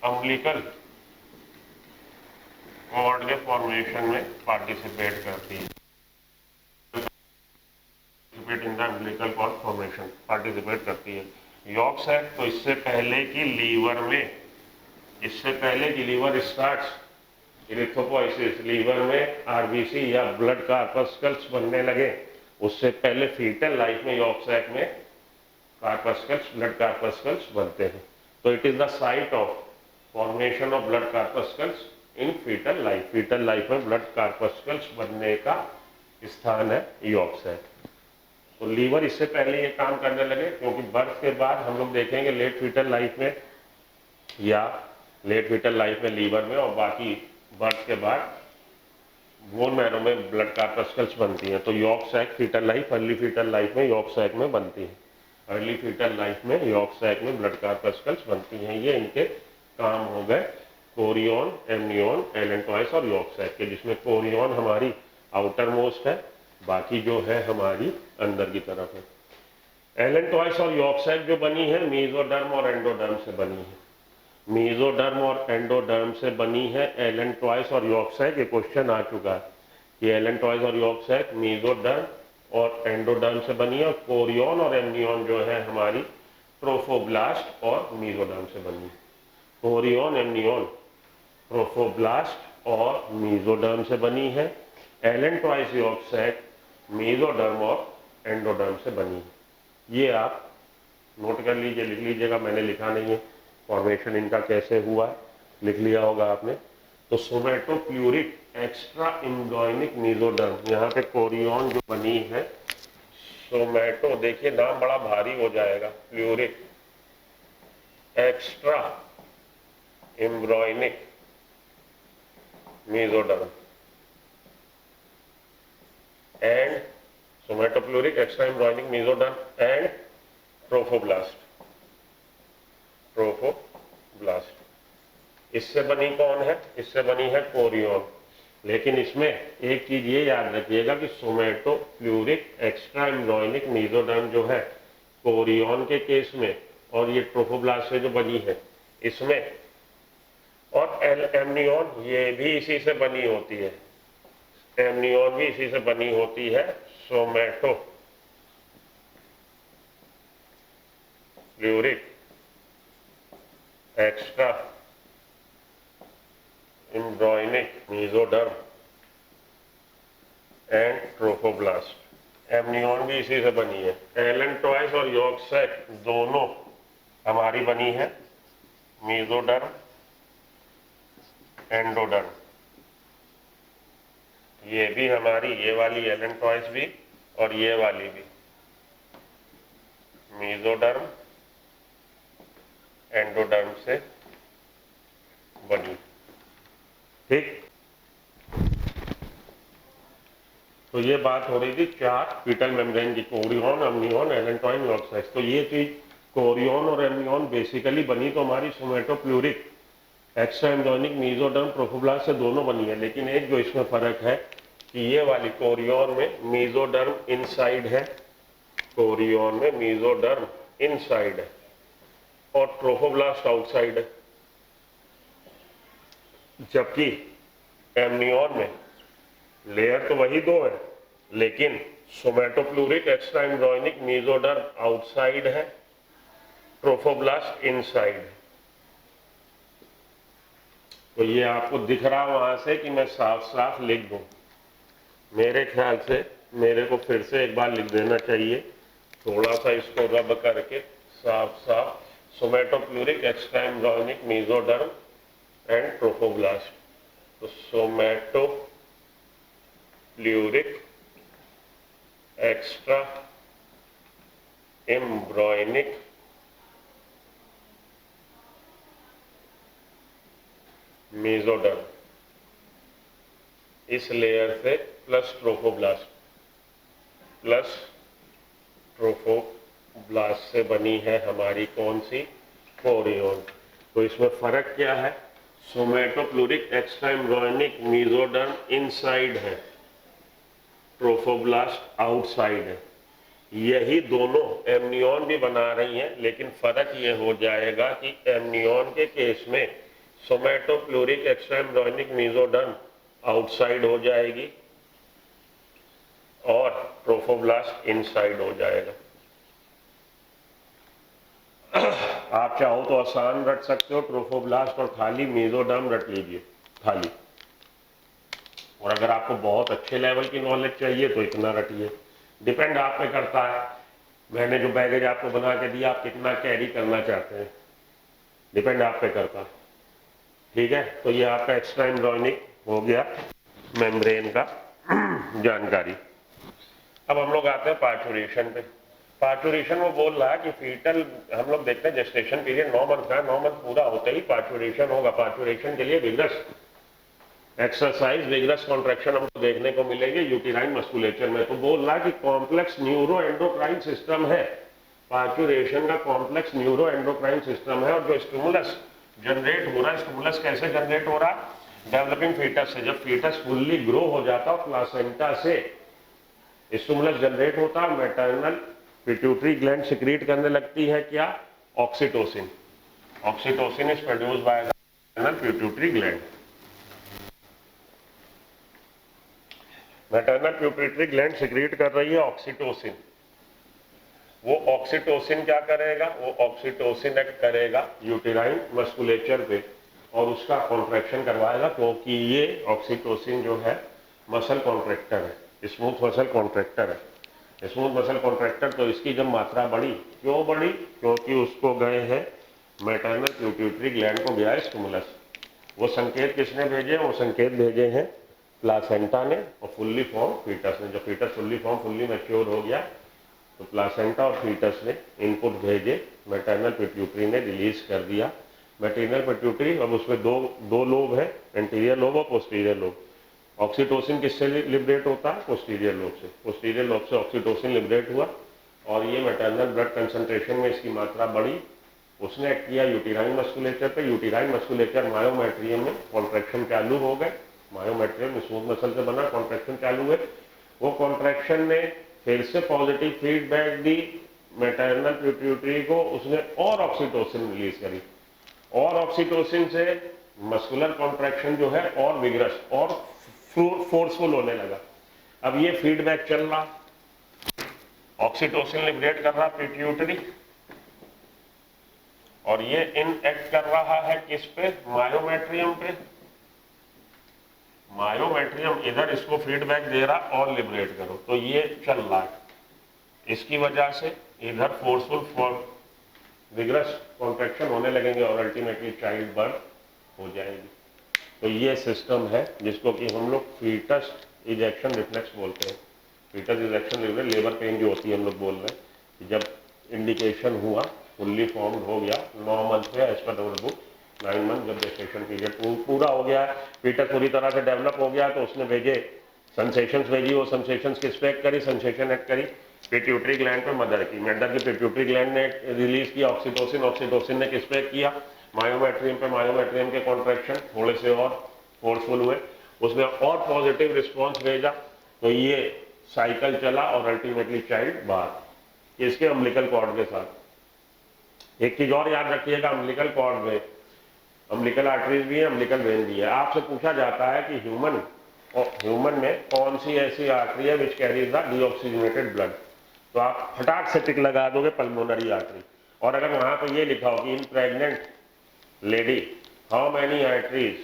अम्बिलिकल कॉर्ड के फॉर्मेशन में पार्टिसिपेट करती है। In the umbilical cord formation participate करती है। यॉर्क सैक तो इससे पहले की लीवर में, इससे पहले की लीवर स्टार्ट्स इरिथ्रोपोइसिस, लीवर में आरबीसी या ब्लड कार्पस्कल्स बनने लगे, उससे पहले फीटल लाइफ में यॉर्क सैक में कार्पस्कल्स, ब्लड कार्पस्कल्स बनते हैं। तो it is the site of formation of blood corpuscles in foetal life. Foetal life में ब्लड कार्पस्कल्स बनने का स्थान है यॉर्क सैक। तो लीवर इससे पहले ये काम करने लगे, क्योंकि बर्थ के बाद हम लोग देखेंगे लेट फीटल लाइफ में, या लेट फीटल लाइफ में लीवर में, और बाकी बर्थ के बाद बोन मैरो में ब्लड कार्पस्कल्स बनती हैं। तो yolk sac fetal life, early fetal life में यॉर्क सैक में बनती है। अर्ली फीटल लाइफ में यॉर्क सैक में ब्लड कार्पस्कल्स बनती हैं। ये इनके काम हो गए कोरियन, एमनियन, एलेंटॉइस और यॉर्क सैक के, जिसमें कोरियन हमारी आउटर मोस्ट है, बाकी जो है हमारी अंदर की तरफ है। एलेंटॉइस और यॉर्क सैक जो बनी है मेसोडर्म और एंडोडर्म से बनी है। मेसोडर्म और एंडोडर्म से बनी है एलेंटॉइस और यॉर्क सैक। ये क्वेश्चन आ चुका है कि एलेंटॉइस और यॉर्क सैक मेसोडर्म और एंडोडर्म से बनी है, और कोरियन और एमनियन जो है हमारी ट्रोफोब्लास्ट और मेसोडर्म से बनी है। कोरियन, एमनियन ट्रोफोब्लास्ट और मेसोडर्म से बनी है। एलेंटॉइस, यॉर्क सैक मेसोडर्म और एंडोडर्म से बनी है। ये आप नोट कर लीजिए, लिख लीजिएगा, मैंने लिखा नहीं है। फॉर्मेशन इनका कैसे हुआ लिख लिया होगा आपने। तो सोमैटोप्यूरिक एक्स्ट्रा एम्ब्रॉयनिक मेसोडर्म, यहाँ पे कोरियन जो बनी है सोमैटो, देखिए नाम बड़ा भारी हो जाएगा, pleuric extra embryonic mesoderm and somatopleuric extra embryonic mesoderm and trophoblast. इससे बनी कौन है? इससे बनी है कोरियन। लेकिन इसमें एक चीज ये याद रखिएगा कि सोमैटोप्लूरिक एक्स्ट्रा एम्ब्रॉयनिक मेसोडर्म जो है कोरियन के केस में और ये ट्रोफोब्लास्ट से जो बनी है इसमें, और एमनियन ये भी इसी से बनी होती है, एमनियन भी इसी से बनी होती है। Somatopleuric extra embryonic mesoderm and trophoblast, amnion भी इसी से बनी है। एलेंटॉइस और यॉर्क सैक दोनों हमारी बनी है मेसोडर्म एंडोडर्म। ये भी हमारी, ये वाली एलेंटॉइस भी और ये वाली भी मेसोडर्म एंडोडर्म से बनी। ठीक, तो ये बात हो रही थी 4 फीटल मेम्ब्रेन की, Korean, amnion, allantoin, York sac. तो ये चीज कोरियन और एमनियन बेसिकली बनी तो हमारी सोमैटोप्लूरिक एक्स्ट्रा एम्ब्रॉयनिक मेसोडर्म ट्रोफोब्लास्ट से दोनों बनी है। लेकिन एक जो इसमें फर्क है कि ये वाली कोरियन में मेसोडर्म इनसाइड है, कोरियन में मेसोडर्म इनसाइड है और ट्रोफोब्लास्ट आउटसाइड है, जबकि एमनियन में लेयर तो वही दो है लेकिन सोमैटोप्लूरिक एक्स्ट्रा एम्ब्रॉयनिक मेसोडर्म आउटसाइड है, ट्रोफोब्लास्ट इनसाइड है। तो ये आपको दिख रहा वहां से कि मैं साफ साफ लिख दूं, मेरे ख्याल से मेरे को फिर से एक बार लिख देना चाहिए, थोड़ा सा इसको रब करके साफ साफ, somatopleuric extra embryonic mesoderm and trophoblast. तो सोमैटोप्लूरिक एक्स्ट्रा एम्ब्रॉयनिक मेसोडर्म इस लेयर से प्लस ट्रोफोब्लास्ट से बनी है हमारी कौन सी? कोरियन। तो इसमें फर्क क्या है? Somatopleuric extra embryonic mesoderm inside है, ट्रोफोब्लास्ट आउटसाइड है। यही दोनों एमनियन भी बना रही हैं, लेकिन फर्क ये हो जाएगा कि एमनियन के केस में सोमैटोप्लूरिक एक्स्ट्रा एम्ब्रॉयनिक मेसोडर्म आउटसाइड हो जाएगी और ट्रोफोब्लास्ट इनसाइड हो जाएगा। आप चाहो तो आसान रट सकते हो ट्रोफोब्लास्ट और खाली मेसोडर्म रट लीजिए खाली, और अगर आपको बहुत अच्छे लेवल की नॉलेज चाहिए तो इतना रटिए। डिपेंड आप पे करता है, मैंने जो बैगेज आपको बना के दिया आप कितना कैरी करना चाहते हैं, डिपेंड आप पे करता है। ठीक है, तो ये आपका एक्स्ट्रा एम्ब्रॉयनिक हो गया मेम्ब्रेन का जानकारी। अब हम लोग आते हैं पार्चुरेशन पे। पार्चुरेशन वो बोल रहा है कि फीटल, हम लोग देखते हैं जेस्टेशन पीरियड 9 मंथ का है, 9 मंथ पूरा होते ही पार्चुरेशन होगा। पार्चुरेशन के लिए विग्रस एक्सरसाइज, विग्रस कॉन्ट्रैक्शन हमको देखने को मिलेगी यूटेराइन मस्कुलेचर में। तो बोल रहा है कि कॉम्प्लेक्स न्यूरो एंडोक्राइन सिस्टम है, पार्चुरेशन का कॉम्प्लेक्स न्यूरो एंडोक्राइन सिस्टम है। और जो स्टिमुलस जनरेट हो रहा है, स्टिमुलस कैसे जनरेट हो रहा है? डेवलपिंग फीटस से। जब फीटस फुल्ली ग्रो हो जाता है प्लासेंटा से स्टिमुलस जनरेट होता है, मैटरनल पिट्यूटरी ग्लैंड सिक्रीट करने लगती है क्या? Oxytocin. Oxytocin is produced by the maternal pituitary gland. Maternal pituitary gland secrete कर रही है ऑक्सीटोसिन। वो ऑक्सीटोसिन क्या करेगा? वो ऑक्सीटोसिन एक्ट करेगा यूटेराइन मस्कुलेचर पे और उसका कॉन्ट्रैक्शन करवाएगा, क्योंकि ये ऑक्सीटोसिन जो है मसल कॉन्ट्रैक्टर है, स्मूथ मसल कॉन्ट्रैक्टर है, स्मूथ मसल कॉन्ट्रैक्टर। तो इसकी जब मात्रा बढ़ी, क्यों बढ़ी? क्योंकि उसको गए हैं मैटरनल पिट्यूटरी ग्लैंड को गया है स्टिमुलस। वो संकेत किसने भेजे? वो संकेत भेजे हैं प्लासेंटा ने और फुल्ली फॉर्म फीटस ने। जब fetus fully form, fully mature हो गया तो प्लासेंटा और फीटस ने इनपुट भेजे, मैटरनल पिट्यूटरी ने रिलीज कर दिया। मैटरनल पिट्यूटरी, अब उसमें दो लोब है, एंटीरियर लोब और पोस्टीरियर लोब। ऑक्सीटोसिन किससे लिबरेट होता है? पोस्टीरियर लोब से। पोस्टीरियर लोब से ऑक्सीटोसिन लिबरेट हुआ और ये मैटरनल ब्लड कंसंट्रेशन में इसकी मात्रा बढ़ी। उसने एक्ट किया यूटेराइन मस्कुलेचर पे। यूटेराइन मस्कुलेचर मायोमेट्रियम में कॉन्ट्रैक्शन चालू हो गए। मायोमेट्रियम स्मूथ मसल से बना, कॉन्ट्रैक्शन चालू हुए। वो कॉन्ट्रैक्शन ने फिर से पॉजिटिव फीडबैक दी मैटरनल पिट्यूटरी को, उसने और ऑक्सीटोसिन रिलीज करी और ऑक्सीटोसिन से मस्कुलर कॉन्ट्रैक्शन जो है और विग्रस और फोर्सफुल होने लगा। अब ये फीडबैक चल रहा, ऑक्सीटोसिन लिबरेट कर रहा पिट्यूटरी और ये इन एक्ट कर रहा है किस पे? मायोमेट्रियम पे। मायोमेट्रियम इधर इसको फीडबैक दे रहा और लिबरेट करो, तो ये चल रहा है। इसकी वजह से इधर फोर्सफुल विग्रस कॉन्ट्रैक्शन होने लगेंगे और अल्टीमेटली चाइल्ड बर्थ हो जाएगी। तो ये सिस्टम है जिसको कि हम लोग फीटस इजेक्शन रिफ्लेक्स बोलते हैं। Fetus ejection reflex, labour pain जो होती है हम लोग बोल रहे हैं कि जब इंडिकेशन हुआ, फुल्ली फॉर्म्ड हो गया 9 मंथ में, एज पर बुक 9 मंथ जब जेस्टेशन पीरियड पूरा हो गया, फीटस पूरी तरह से डेवलप हो गया, तो उसने भेजे सेंसेशंस भेजी। वो सेंसेशंस किस पे एक्ट करी? सेंसेशन एक्ट करी पिट्यूटरी ग्लैंड पे, मदर की। मदर की पिट्यूटरी ग्लैंड ने रिलीज किया ऑक्सीटोसिन। ऑक्सीटोसिन ने किस पे किया? मायोमेट्रियम पे। मायोमेट्रियम के कॉन्ट्रैक्शन थोड़े से और फोर्सफुल हुए, उसमें और पॉजिटिव रिस्पॉन्स भेजा, तो ये साइकिल चला और अल्टीमेटली चाइल्ड बाहर। इसके अम्बिलिकल कॉर्ड के साथ एक चीज और याद रखिएगा, अम्बिलिकल कॉर्ड में अम्बिलिकल आर्टरीज भी है, अम्बिलिकल वेन भी है। आपसे पूछा जाता है कि ह्यूमन में कौन सी ऐसी आर्टरी है which carries the deoxygenated blood, तो आप फटाक से टिक लगा दोगे पल्मोनरी आर्टरी। और अगर वहां पर ये लिखा हो कि in pregnant lady how many arteries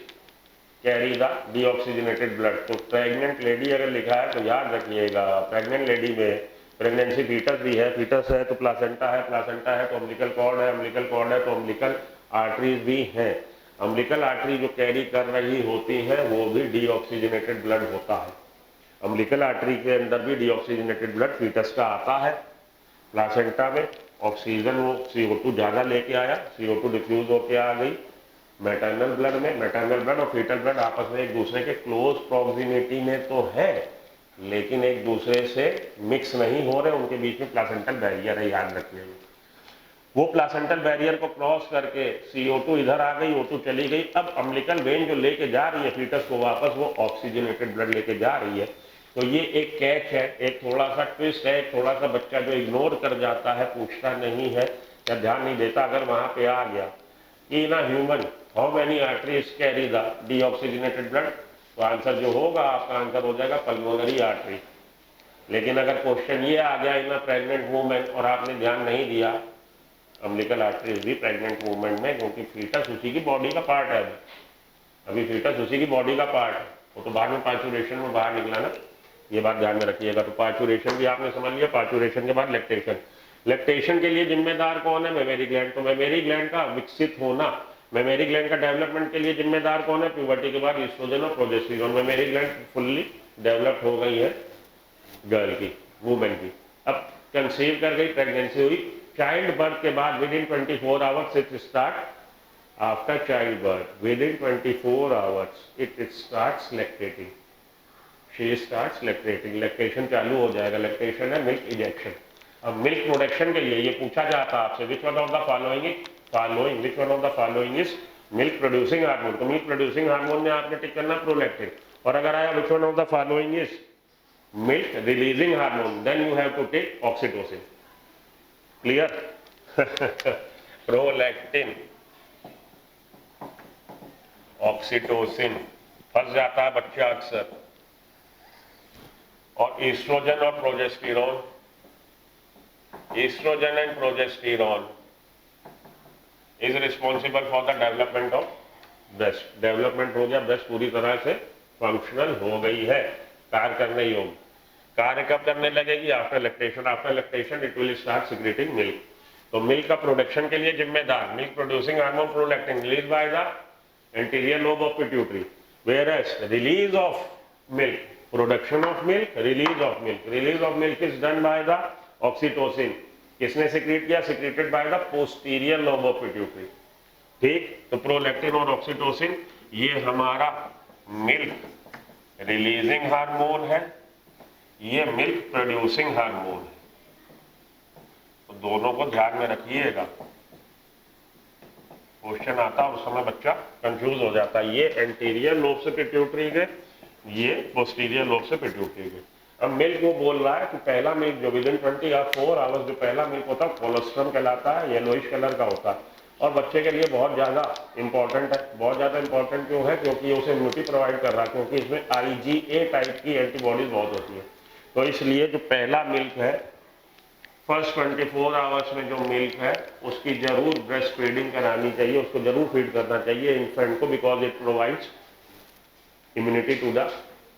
carry the deoxygenated blood, तो प्रेग्नेंट लेडी अगर लिखा है तो याद रखिएगा प्रेग्नेंट लेडी में प्रेगनेंसी फीटस भी है, फीटस है तो प्लासेंटा है, प्लासेंटा है तो अम्बिलिकल कॉर्ड है, अम्बिलिकल कॉर्ड है तो अम्बिलिकल आर्टरीज भी हैं। अम्बिलिकल आर्टरी जो कैरी कर रही होती है वो भी डीऑक्सीजनेटेड ब्लड होता है। अम्बिलिकल आर्टरी के अंदर भी डीऑक्सीजनेटेड ब्लड फीटस का आता है। प्लासेंटा में ऑक्सीजन वो CO2 ज़्यादा लेके आया, CO2 डिफ्यूज होके आ गई। मैटरनल ब्लड में मैटरनल ब्लड और फीटल ब्लड आपस में एक दूसरे के क्लोज प्रॉक्सिमिटी में तो है, लेकिन एक दूसरे से मिक्स नहीं हो रहे, उनके बीच में प्लासेंटल बैरियर है, याद रखिएगा। वो प्लासेंटल बैरियर को क्रॉस करके CO2 इधर आ गई, O2 चली गई। अब अम्बिलिकल वेन जो लेके जा रही है फीटस को वापस, वो ऑक्सीजनेटेड ब्लड लेके जा रही है। तो ये एक कैच है, एक थोड़ा सा ट्विस्ट है, एक थोड़ा सा बच्चा जो इग्नोर कर जाता है, पूछता नहीं है या ध्यान नहीं देता, अगर वहां पे आ गया कि ना human how many arteries carry the deoxygenated blood, तो आंसर जो होगा आपका आंसर हो जाएगा पल्मोनरी आर्टरी। लेकिन अगर क्वेश्चन ये आ गया इन प्रेग्नेंट वूमेन और आपने ध्यान नहीं दिया, अम्बिलिकल आर्टरीज भी प्रेग्नेंट वूमेन में, क्योंकि फीटस उसी की बॉडी का पार्ट है, अभी फीटस उसी की बॉडी का पार्ट है, वो तो बाद में पार्चुरेशन में बाहर निकला ना, ये बात ध्यान में रखिएगा। तो पार्चुरेशन भी आपने समझ लिया, पार्चुरेशन के बाद लैक्टेशन। लैक्टेशन के लिए जिम्मेदार कौन है? Mammary gland. तो मेमेरी ग्लैंड का विकसित होना, मेमेरी ग्लैंड का डेवलपमेंट के लिए जिम्मेदार कौन है? प्यूबर्टी के बाद ईस्ट्रोजन और progesterone. Mammary gland fully develop हो गई है गर्ल की, वुमेन की। अब कंसीव कर गई, प्रेगनेंसी हुई, चाइल्ड बर्थ के बाद with in 24 hours it start after child birth with in 24 hours it starts lactating, she starts lactating. Lactation चालू हो जाएगा। लैक्टेशन है मिल्क इंजेक्शन। अब मिल्क प्रोडक्शन के लिए ये पूछा जाता है आपसे, which one of the following which one of the following is milk producing hormone, तो मिल्क प्रोड्यूसिंग हार्मोन में आपने टिक करना प्रोलैक्टिन। और अगर आया which one of the following is milk releasing hormone, then you have to take oxytocin. Clear? Prolactin, oxytocin, फंस जाता है बच्चा अक्सर। और ईस्ट्रोजन और progesterone, estrogen and progesterone is responsible for the development of breast. Development हो गया, breast पूरी तरह से फंक्शनल हो गई है, कार्य करने योग्य। कार्य कब करने लगेगी? After lactation. After lactation it will start secreting milk. तो मिल्क का प्रोडक्शन के लिए जिम्मेदार milk producing hormone prolactin, release by the anterior lobe of pituitary, whereas release of milk, production of milk, release of milk is done by the oxytocin किसने secrete किया? Secreted by the posterior lobe of pituitary. ठीक, तो prolactin और oxytocin ये हमारा milk releasing hormone है, ये milk producing hormone है। तो दोनों को ध्यान में रखिएगा, क्वेश्चन आता है उस समय बच्चा कंफ्यूज हो जाता है। ये एंटीरियर लोब से पिट्यूटरी गए, ये पोस्टीरियर लोब से पिट्यूटरी गए। अब मिल्क वो बोल रहा है कि पहला मिल्क जो विद इन 24 आवर्स जो पहला मिल्क होता है कोलोस्ट्रम कहलाता है, येलोइश कलर का होता है और बच्चे के लिए बहुत ज़्यादा इंपॉर्टेंट है। बहुत ज़्यादा इंपॉर्टेंट क्यों है? क्योंकि उसे इम्यूनिटी प्रोवाइड कर रहा है, क्योंकि इसमें IgA टाइप की एंटीबॉडीज बहुत होती है। तो इसलिए जो पहला मिल्क है फर्स्ट 24 आवर्स में जो मिल्क है उसकी जरूर ब्रेस्ट फीडिंग करानी चाहिए, उसको जरूर फीड करना चाहिए इन्फेंट को, because it provides immunity to the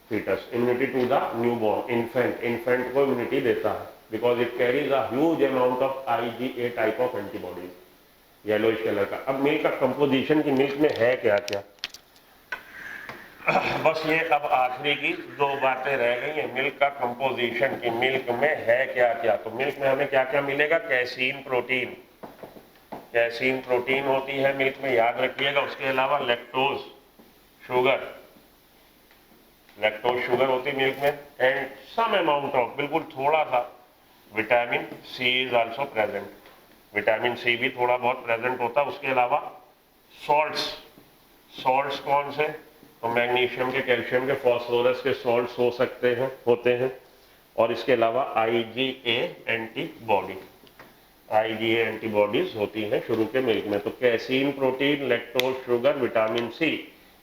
fetus, immunity to the newborn infant. Infant को इम्यूनिटी देता है because it carries a huge amount of IgA type of antibodies, yellowish colour का। अब मिल्क का कंपोजिशन की मिल्क में है क्या क्या, बस ये अब आखिरी की दो बातें रह गई हैं मिल्क का कंपोजिशन की, मिल्क में है क्या क्या। तो मिल्क में हमें क्या क्या मिलेगा? कैसीन प्रोटीन, कैसीन प्रोटीन होती है मिल्क में, याद रखिएगा। उसके अलावा लैक्टोज शुगर, लैक्टोज शुगर होती है मिल्क में, एंड सम अमाउंट ऑफ, बिल्कुल थोड़ा सा, vitamin C is also present, vitamin C भी थोड़ा बहुत प्रेजेंट होता है। उसके अलावा सॉल्ट्स, सॉल्ट्स कौन से? तो मैग्नीशियम के, कैल्शियम के, फॉस्फोरस के सॉल्ट्स हो सकते हैं, होते हैं। और इसके अलावा IgA एंटीबॉडी, IgA एंटीबॉडीज होती हैं शुरू के मिल्क में। तो casein protein, lactose sugar, vitamin C,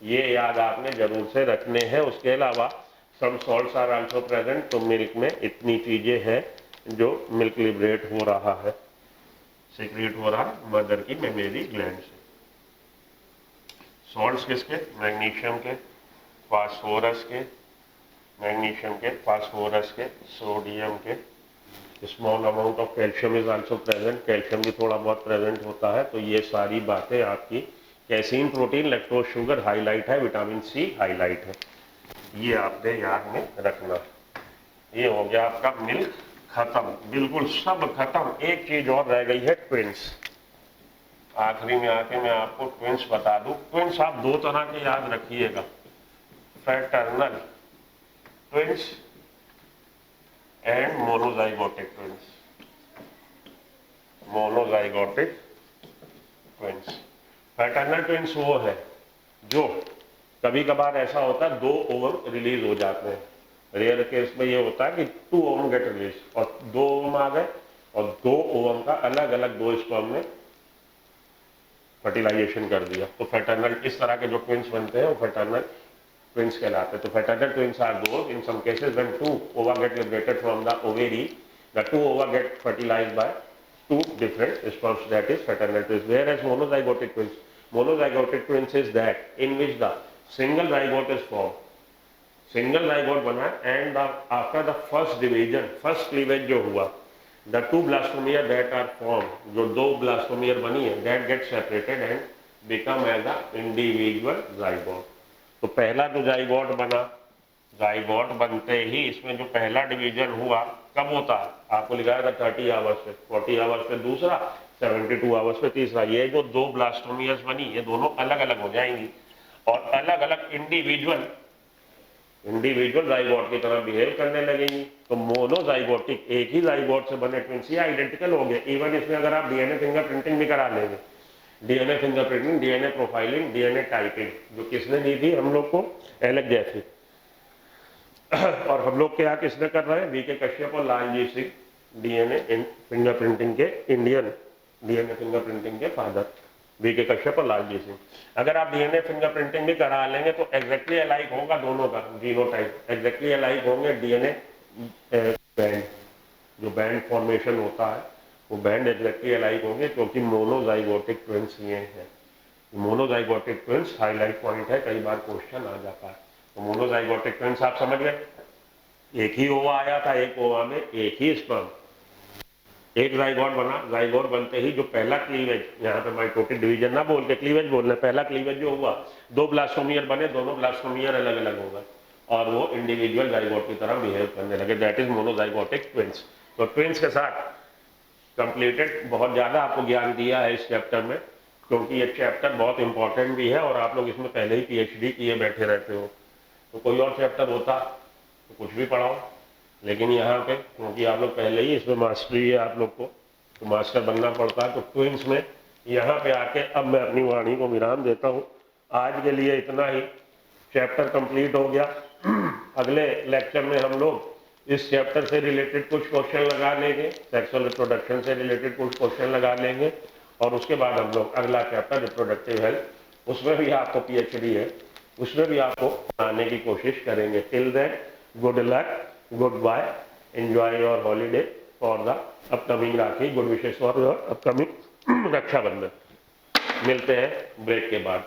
ये याद आपने जरूर से रखने हैं। उसके अलावा some salts are also present. तो मिल्क में इतनी चीजें हैं जो मिल्क लिबरेट हो रहा है, सीक्रेट हो रहा है मदर की मेमेरी ग्लैंड से। सॉल्ट्स किसके? मैग्नीशियम के, फास्फोरस के, मैग्नीशियम के, फास्फोरस के, सोडियम के, small amount of calcium is also present, calcium भी थोड़ा बहुत प्रेजेंट होता है। तो ये सारी बातें आपकी casein protein, lactose sugar highlight है, विटामिन सी हाईलाइट है, ये आपने याद में रखना। ये हो गया आपका मिल्क खत्म, बिल्कुल सब खत्म। एक चीज और रह गई है, ट्विंस। आखिरी में आके मैं आपको ट्विंस बता दूं। ट्विंस आप दो तरह के याद रखिएगा, fraternal twins and monozygotic twins, monozygotic twins. Fraternal twins वो है जो कभी कभार ऐसा होता है 2 ओवम रिलीज हो जाते हैं, रेयर केस में ये होता है कि 2 ओवम गेट रिलीज, और 2 ओवम आ गए और 2 ओवम का अलग अलग 2 स्पर्म में फर्टिलाइजेशन कर दिया। तो फ्रैटर्नल, इस तरह के जो ट्विंस बनते हैं वो फ्रैटर्नल ट्विंस कहलाते हैं। तो fraternal twins are those in some cases when 2 ova get liberated from the ovary, the 2 ova get fertilized by 2 different sperms, that is fraternal twins. Whereas monozygotic twins, monozygotic twins is that in which the single zygote is formed, single zygote बना, and after the first division, first cleavage जो हुआ, the 2 blastomere that are formed, जो 2 blastomere बनी है, that get separated and become as a individual zygote. तो पहला जो zygote बना, जाइगोट बनते ही इसमें जो पहला डिवीजन हुआ कब होता है? आपको लिखा था 30 आवर्स पे, 40 आवर्स पे दूसरा, 72 आवर्स पे तीसरा। ये जो 2 ब्लास्टोमियर्स बनी, ये दोनों अलग अलग हो जाएंगी और अलग अलग इंडिविजुअल जाइगोट की तरह बिहेव करने लगेंगी। तो मोनोजाइगोटिक, एक ही जाइगोट से बने ट्विंस ये आइडेंटिकल हो गए। इवन इसमें अगर आप DNA फिंगरप्रिंटिंग भी करा लेंगे, DNA fingerprinting, DNA profiling, DNA typing, जो किसने दी थी हम लोग को? Alex Jeffrey. और हम लोग क्या किसने कर रहे हैं? VK कश्यप और लालजीत सिंह, DNA फिंगरप्रिंटिंग के, इंडियन DNA फिंगरप्रिंटिंग के फादर VK कश्यप और लालजीत सिंह। अगर आप DNA फिंगरप्रिंटिंग भी करा लेंगे तो एग्जैक्टली अलाइक होगा दोनों का जीनोटाइप, एग्जैक्टली अलाइक होंगे। DNA बैंड, जो बैंड फॉर्मेशन होता है वो बैंड एग्जैक्टली अलाइक होंगे, क्योंकि मोनोजाइगोटिक ट्विंस ये हैं। मोनोजाइगोटिक ट्विंस हाईलाइट पॉइंट है, कई बार क्वेश्चन आ जाता है। तो मोनोजाइगोटिक ट्विंस आप समझ गए, एक ही ओवा आया था, एक ओवा में एक ही स्पर्म, एक जाइगोट बना। जाइगोट बनते ही जो पहला क्लीवेज, यहाँ पे माइटोटिक डिवीजन ना बोल के क्लीवेज बोलना, पहला क्लीवेज जो हुआ 2 ब्लास्टोमियर बने, दोनों ब्लास्टोमियर अलग अलग हो गए और वो इंडिविजुअल जाइगोट की तरह बिहेव करने लगे, दैट इज मोनोजाइगोटिक ट्विंस। तो ट्विंस के साथ कंप्लीटेड, बहुत ज़्यादा आपको ज्ञान दिया है इस चैप्टर में, क्योंकि ये चैप्टर बहुत इंपॉर्टेंट भी है और आप लोग इसमें पहले ही पीएचडी किए बैठे रहते हो। तो कोई और चैप्टर होता तो कुछ भी पढ़ाओ, लेकिन यहाँ पे क्योंकि आप लोग पहले ही इसमें मास्टरी है आप लोग को, तो मास्टर बनना पड़ता है। तो ट्विंस में यहाँ पे आके अब मैं अपनी वाणी को विराम देता हूँ। आज के लिए इतना ही, चैप्टर कंप्लीट हो गया। अगले लेक्चर में हम लोग इस चैप्टर से रिलेटेड कुछ क्वेश्चन लगा लेंगे, सेक्सुअल रिप्रोडक्शन से रिलेटेड कुछ क्वेश्चन लगा लेंगे, और उसके बाद हम लोग अगला चैप्टर रिप्रोडक्टिव हेल्थ, उसमें भी आपको पीएचडी है, उसमें भी आपको आने की कोशिश करेंगे। Till then, good luck, good bye, enjoy your holiday for the upcoming Rakhi, good wishes for your upcoming Rakshabandhan. मिलते हैं ब्रेक के बाद।